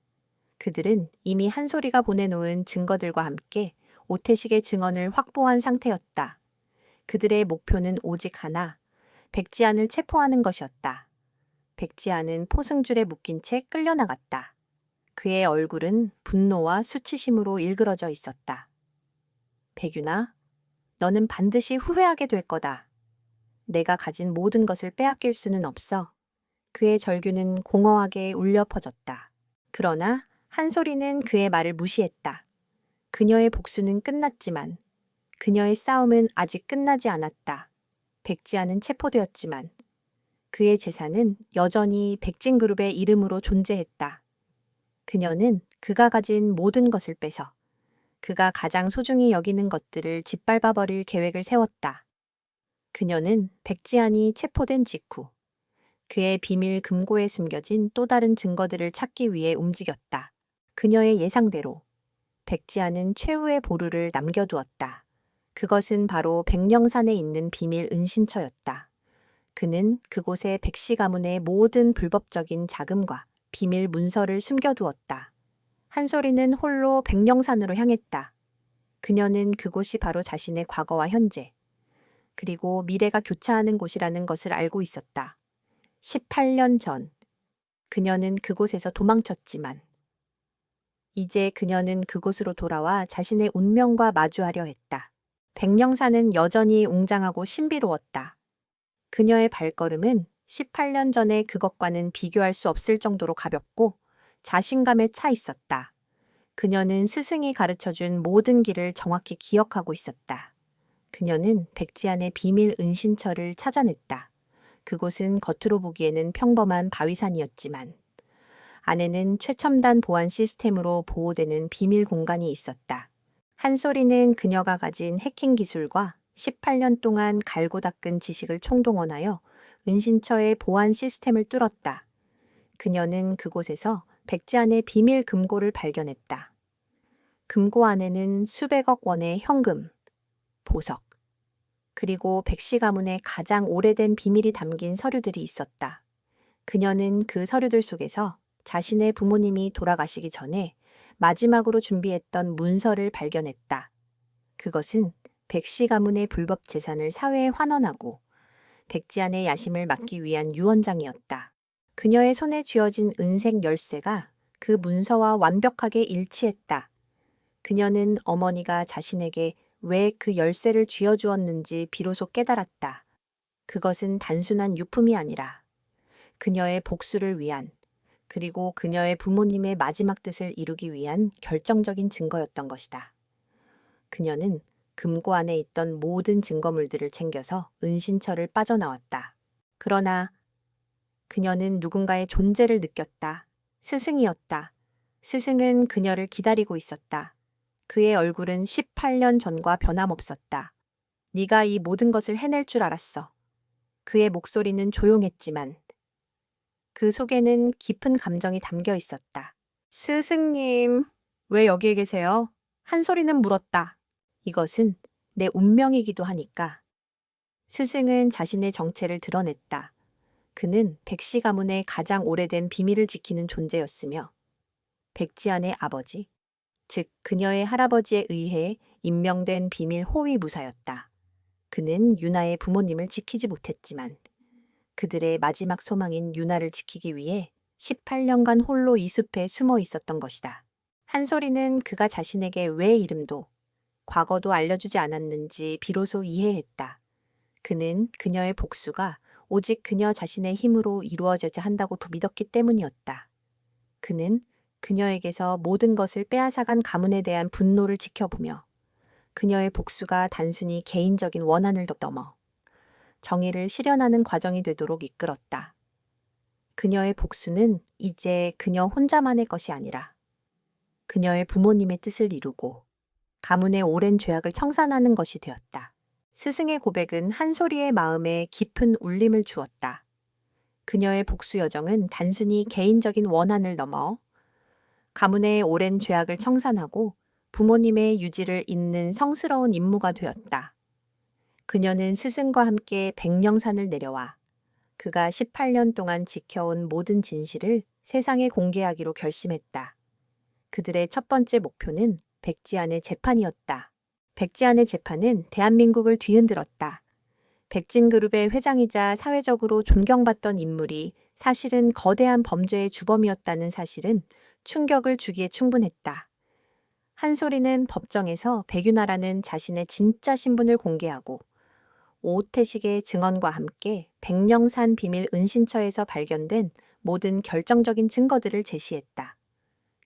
그들은 이미 한소리가 보내놓은 증거들과 함께 오태식의 증언을 확보한 상태였다. 그들의 목표는 오직 하나, 백지안을 체포하는 것이었다. 백지안은 포승줄에 묶인 채 끌려나갔다. 그의 얼굴은 분노와 수치심으로 일그러져 있었다. 백윤아, 너는 반드시 후회하게 될 거다. 내가 가진 모든 것을 빼앗길 수는 없어. 그의 절규는 공허하게 울려 퍼졌다. 그러나 한소리는 그의 말을 무시했다. 그녀의 복수는 끝났지만 그녀의 싸움은 아직 끝나지 않았다. 백지안은 체포되었지만 그의 재산은 여전히 백진그룹의 이름으로 존재했다. 그녀는 그가 가진 모든 것을 빼서 그가 가장 소중히 여기는 것들을 짓밟아버릴 계획을 세웠다. 그녀는 백지안이 체포된 직후 그의 비밀 금고에 숨겨진 또 다른 증거들을 찾기 위해 움직였다. 그녀의 예상대로 백지안은 최후의 보루를 남겨두었다. 그것은 바로 백령산에 있는 비밀 은신처였다. 그는 그곳에 백씨 가문의 모든 불법적인 자금과 비밀 문서를 숨겨두었다. 한소리는 홀로 백령산으로 향했다. 그녀는 그곳이 바로 자신의 과거와 현재, 그리고 미래가 교차하는 곳이라는 것을 알고 있었다. 18년 전, 그녀는 그곳에서 도망쳤지만 이제 그녀는 그곳으로 돌아와 자신의 운명과 마주하려 했다. 백령산은 여전히 웅장하고 신비로웠다. 그녀의 발걸음은 18년 전의 그것과는 비교할 수 없을 정도로 가볍고 자신감에 차 있었다. 그녀는 스승이 가르쳐준 모든 길을 정확히 기억하고 있었다. 그녀는 백지안의 비밀 은신처를 찾아냈다. 그곳은 겉으로 보기에는 평범한 바위산이었지만 안에는 최첨단 보안 시스템으로 보호되는 비밀 공간이 있었다. 한솔이는 그녀가 가진 해킹 기술과 18년 동안 갈고 닦은 지식을 총동원하여 은신처의 보안 시스템을 뚫었다. 그녀는 그곳에서 백지안의 비밀 금고를 발견했다. 금고 안에는 수백억 원의 현금, 보석, 그리고 백씨 가문의 가장 오래된 비밀이 담긴 서류들이 있었다. 그녀는 그 서류들 속에서 자신의 부모님이 돌아가시기 전에 마지막으로 준비했던 문서를 발견했다. 그것은 백씨 가문의 불법 재산을 사회에 환원하고 백지안의 야심을 막기 위한 유언장이었다. 그녀의 손에 쥐어진 은색 열쇠가 그 문서와 완벽하게 일치했다. 그녀는 어머니가 자신에게 왜 그 열쇠를 쥐어주었는지 비로소 깨달았다. 그것은 단순한 유품이 아니라 그녀의 복수를 위한, 그리고 그녀의 부모님의 마지막 뜻을 이루기 위한 결정적인 증거였던 것이다. 그녀는 금고 안에 있던 모든 증거물들을 챙겨서 은신처를 빠져나왔다. 그러나 그녀는 누군가의 존재를 느꼈다. 스승이었다. 스승은 그녀를 기다리고 있었다. 그의 얼굴은 18년 전과 변함없었다. 네가 이 모든 것을 해낼 줄 알았어. 그의 목소리는 조용했지만 그 속에는 깊은 감정이 담겨 있었다. 스승님, 왜 여기에 계세요? 한솔이는 물었다. 이것은 내 운명이기도 하니까. 스승은 자신의 정체를 드러냈다. 그는 백씨 가문의 가장 오래된 비밀을 지키는 존재였으며 백지안의 아버지, 즉 그녀의 할아버지에 의해 임명된 비밀 호위 무사였다. 그는 유나의 부모님을 지키지 못했지만 그들의 마지막 소망인 유나를 지키기 위해 18년간 홀로 이 숲에 숨어 있었던 것이다. 한솔이는 그가 자신에게 왜 이름도 과거도 알려주지 않았는지 비로소 이해했다. 그는 그녀의 복수가 오직 그녀 자신의 힘으로 이루어져야 한다고 믿었기 때문이었다. 그는 그녀에게서 모든 것을 빼앗아간 가문에 대한 분노를 지켜보며 그녀의 복수가 단순히 개인적인 원한을 넘어 정의를 실현하는 과정이 되도록 이끌었다. 그녀의 복수는 이제 그녀 혼자만의 것이 아니라 그녀의 부모님의 뜻을 이루고 가문의 오랜 죄악을 청산하는 것이 되었다. 스승의 고백은 한솔이의 마음에 깊은 울림을 주었다. 그녀의 복수 여정은 단순히 개인적인 원한을 넘어 가문의 오랜 죄악을 청산하고 부모님의 유지를 잇는 성스러운 임무가 되었다. 그녀는 스승과 함께 백령산을 내려와 그가 18년 동안 지켜온 모든 진실을 세상에 공개하기로 결심했다. 그들의 첫 번째 목표는 백지안의 재판이었다. 백지안의 재판은 대한민국을 뒤흔들었다. 백진그룹의 회장이자 사회적으로 존경받던 인물이 사실은 거대한 범죄의 주범이었다는 사실은 충격을 주기에 충분했다. 한솔이는 법정에서 백유나라는 자신의 진짜 신분을 공개하고 오태식의 증언과 함께 백령산 비밀 은신처에서 발견된 모든 결정적인 증거들을 제시했다.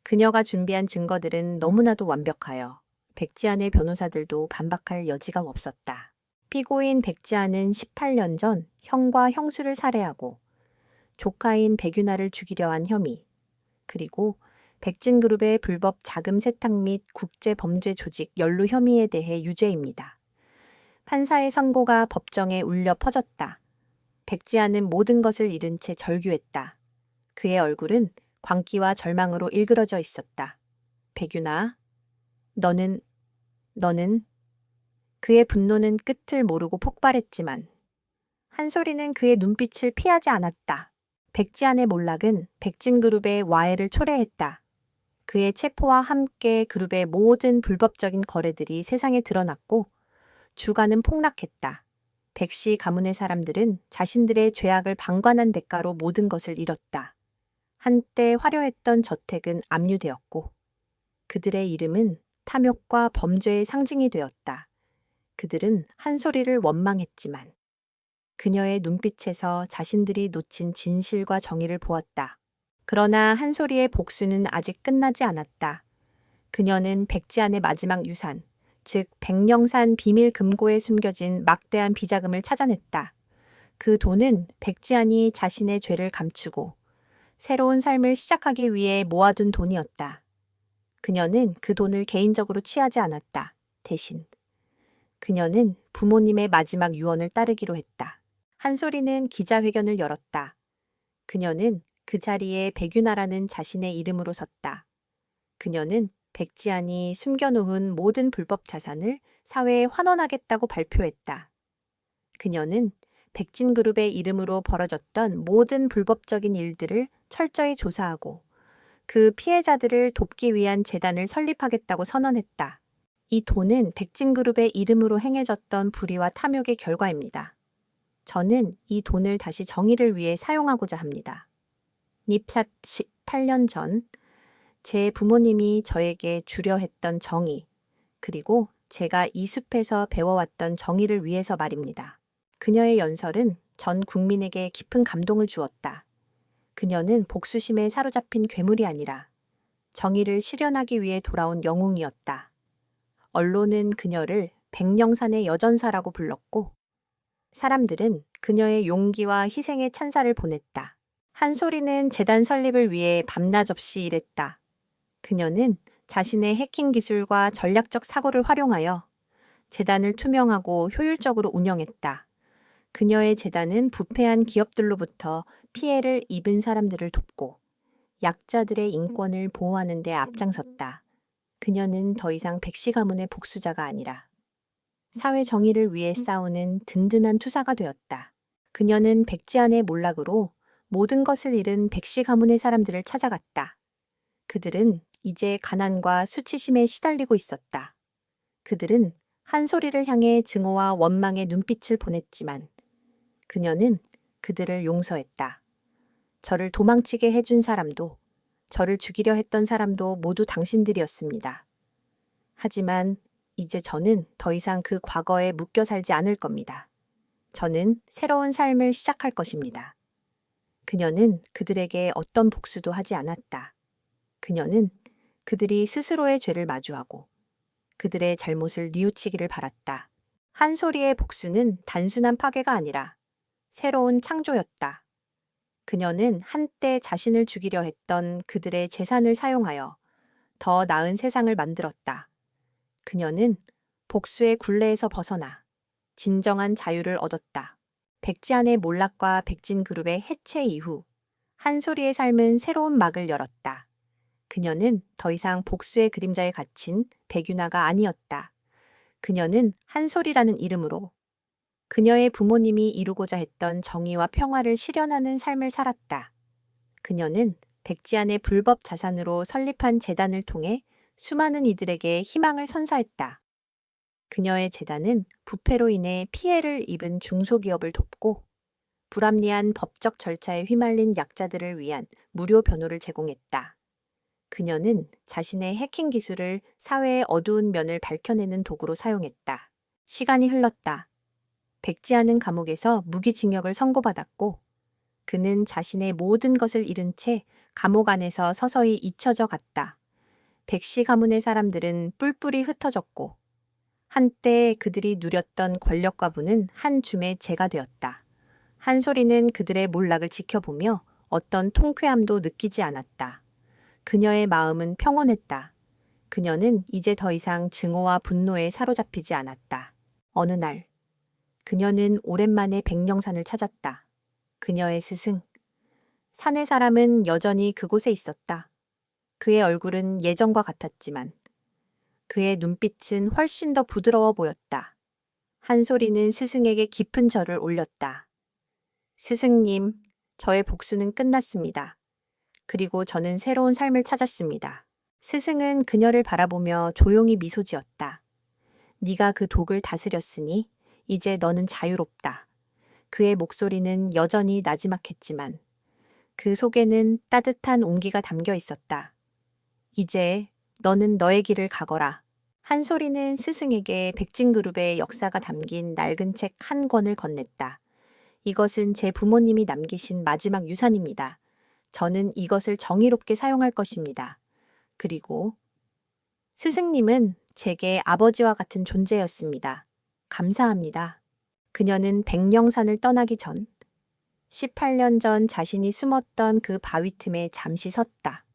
그녀가 준비한 증거들은 너무나도 완벽하여 백지안의 변호사들도 반박할 여지가 없었다. 피고인 백지안은 18년 전 형과 형수를 살해하고 조카인 백유나를 죽이려 한 혐의, 그리고 백진그룹의 불법 자금 세탁 및 국제범죄 조직 연루 혐의에 대해 유죄입니다. 판사의 선고가 법정에 울려 퍼졌다. 백지안은 모든 것을 잃은 채 절규했다. 그의 얼굴은 광기와 절망으로 일그러져 있었다. 백유나, 너는 그의 분노는 끝을 모르고 폭발했지만 한솔이는 그의 눈빛을 피하지 않았다. 백지안의 몰락은 백진그룹의 와해를 초래했다. 그의 체포와 함께 그룹의 모든 불법적인 거래들이 세상에 드러났고 주가는 폭락했다. 백씨 가문의 사람들은 자신들의 죄악을 방관한 대가로 모든 것을 잃었다. 한때 화려했던 저택은 압류되었고 그들의 이름은 탐욕과 범죄의 상징이 되었다. 그들은 한솔이를 원망했지만 그녀의 눈빛에서 자신들이 놓친 진실과 정의를 보았다. 그러나 한솔이의 복수는 아직 끝나지 않았다. 그녀는 백지안의 마지막 유산, 즉 백령산 비밀 금고에 숨겨진 막대한 비자금을 찾아냈다. 그 돈은 백지안이 자신의 죄를 감추고 새로운 삶을 시작하기 위해 모아둔 돈이었다. 그녀는 그 돈을 개인적으로 취하지 않았다. 대신 그녀는 부모님의 마지막 유언을 따르기로 했다. 한솔이는 기자회견을 열었다. 그녀는 그 자리에 백윤아라는 자신의 이름으로 섰다. 그녀는 백지안이 숨겨놓은 모든 불법 자산을 사회에 환원하겠다고 발표했다. 그녀는 백진그룹의 이름으로 벌어졌던 모든 불법적인 일들을 철저히 조사하고 그 피해자들을 돕기 위한 재단을 설립하겠다고 선언했다. 이 돈은 백진그룹의 이름으로 행해졌던 불의와 탐욕의 결과입니다. 저는 이 돈을 다시 정의를 위해 사용하고자 합니다. 닙삿 18년 전 제 부모님이 저에게 주려 했던 정의, 그리고 제가 이 숲에서 배워왔던 정의를 위해서 말입니다. 그녀의 연설은 전 국민에게 깊은 감동을 주었다. 그녀는 복수심에 사로잡힌 괴물이 아니라 정의를 실현하기 위해 돌아온 영웅이었다. 언론은 그녀를 백령산의 여전사라고 불렀고 사람들은 그녀의 용기와 희생의 찬사를 보냈다. 한솔이는 재단 설립을 위해 밤낮 없이 일했다. 그녀는 자신의 해킹 기술과 전략적 사고를 활용하여 재단을 투명하고 효율적으로 운영했다. 그녀의 재단은 부패한 기업들로부터 피해를 입은 사람들을 돕고 약자들의 인권을 보호하는 데 앞장섰다. 그녀는 더 이상 백씨 가문의 복수자가 아니라 사회 정의를 위해 싸우는 든든한 투사가 되었다. 그녀는 백지안의 몰락으로 모든 것을 잃은 백씨 가문의 사람들을 찾아갔다. 그들은 이제 가난과 수치심에 시달리고 있었다. 그들은 한솔이를 향해 증오와 원망의 눈빛을 보냈지만 그녀는 그들을 용서했다. 저를 도망치게 해준 사람도 저를 죽이려 했던 사람도 모두 당신들이었습니다. 하지만 이제 저는 더 이상 그 과거에 묶여 살지 않을 겁니다. 저는 새로운 삶을 시작할 것입니다. 그녀는 그들에게 어떤 복수도 하지 않았다. 그녀는 그들이 스스로의 죄를 마주하고 그들의 잘못을 뉘우치기를 바랐다. 한솔이의 복수는 단순한 파괴가 아니라 새로운 창조였다. 그녀는 한때 자신을 죽이려 했던 그들의 재산을 사용하여 더 나은 세상을 만들었다. 그녀는 복수의 굴레에서 벗어나 진정한 자유를 얻었다. 백지안의 몰락과 백진그룹의 해체 이후 한솔이의 삶은 새로운 막을 열었다. 그녀는 더 이상 복수의 그림자에 갇힌 백윤아가 아니었다. 그녀는 한솔이라는 이름으로 그녀의 부모님이 이루고자 했던 정의와 평화를 실현하는 삶을 살았다. 그녀는 백지안의 불법 자산으로 설립한 재단을 통해 수많은 이들에게 희망을 선사했다. 그녀의 재단은 부패로 인해 피해를 입은 중소기업을 돕고 불합리한 법적 절차에 휘말린 약자들을 위한 무료 변호를 제공했다. 그녀는 자신의 해킹 기술을 사회의 어두운 면을 밝혀내는 도구로 사용했다. 시간이 흘렀다. 백지안은 감옥에서 무기징역을 선고받았고 그는 자신의 모든 것을 잃은 채 감옥 안에서 서서히 잊혀져 갔다. 백씨 가문의 사람들은 뿔뿔이 흩어졌고 한때 그들이 누렸던 권력과 부는 한 줌의 재가 되었다. 한솔이는 그들의 몰락을 지켜보며 어떤 통쾌함도 느끼지 않았다. 그녀의 마음은 평온했다. 그녀는 이제 더 이상 증오와 분노에 사로잡히지 않았다. 어느 날 그녀는 오랜만에 백령산을 찾았다. 그녀의 스승. 산의 사람은 여전히 그곳에 있었다. 그의 얼굴은 예전과 같았지만 그의 눈빛은 훨씬 더 부드러워 보였다. 한솔이는 스승에게 깊은 절을 올렸다. 스승님, 저의 복수는 끝났습니다. 그리고 저는 새로운 삶을 찾았습니다. 스승은 그녀를 바라보며 조용히 미소 지었다. 네가 그 독을 다스렸으니 이제 너는 자유롭다. 그의 목소리는 여전히 나지막했지만 그 속에는 따뜻한 온기가 담겨 있었다. 이제 너는 너의 길을 가거라. 한솔이는 스승에게 백진그룹의 역사가 담긴 낡은 책 한 권을 건넸다. 이것은 제 부모님이 남기신 마지막 유산입니다. 저는 이것을 정의롭게 사용할 것입니다. 그리고 스승님은 제게 아버지와 같은 존재였습니다. 감사합니다. 그녀는 백령산을 떠나기 전 18년 전 자신이 숨었던 그 바위 틈에 잠시 섰다.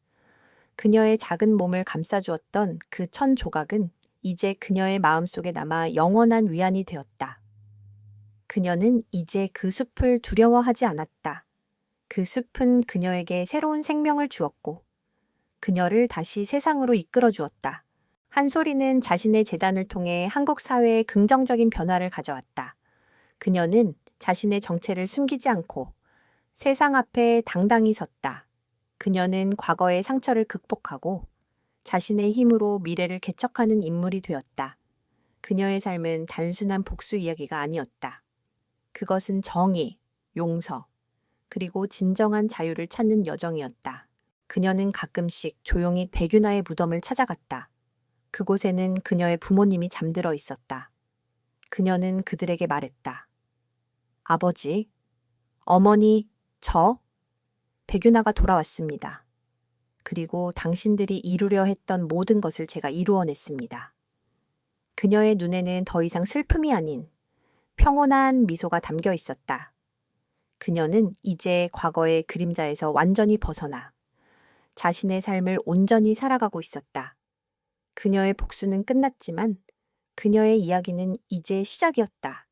그녀의 작은 몸을 감싸주었던 그 천 조각은 이제 그녀의 마음속에 남아 영원한 위안이 되었다. 그녀는 이제 그 숲을 두려워하지 않았다. 그 숲은 그녀에게 새로운 생명을 주었고 그녀를 다시 세상으로 이끌어 주었다. 한소리는 자신의 재단을 통해 한국 사회에 긍정적인 변화를 가져왔다. 그녀는 자신의 정체를 숨기지 않고 세상 앞에 당당히 섰다. 그녀는 과거의 상처를 극복하고 자신의 힘으로 미래를 개척하는 인물이 되었다. 그녀의 삶은 단순한 복수 이야기가 아니었다. 그것은 정의, 용서, 그리고 진정한 자유를 찾는 여정이었다. 그녀는 가끔씩 조용히 백윤아의 무덤을 찾아갔다. 그곳에는 그녀의 부모님이 잠들어 있었다. 그녀는 그들에게 말했다. 아버지, 어머니, 백윤아가 돌아왔습니다. 그리고 당신들이 이루려 했던 모든 것을 제가 이루어냈습니다. 그녀의 눈에는 더 이상 슬픔이 아닌 평온한 미소가 담겨 있었다. 그녀는 이제 과거의 그림자에서 완전히 벗어나 자신의 삶을 온전히 살아가고 있었다. 그녀의 복수는 끝났지만 그녀의 이야기는 이제 시작이었다.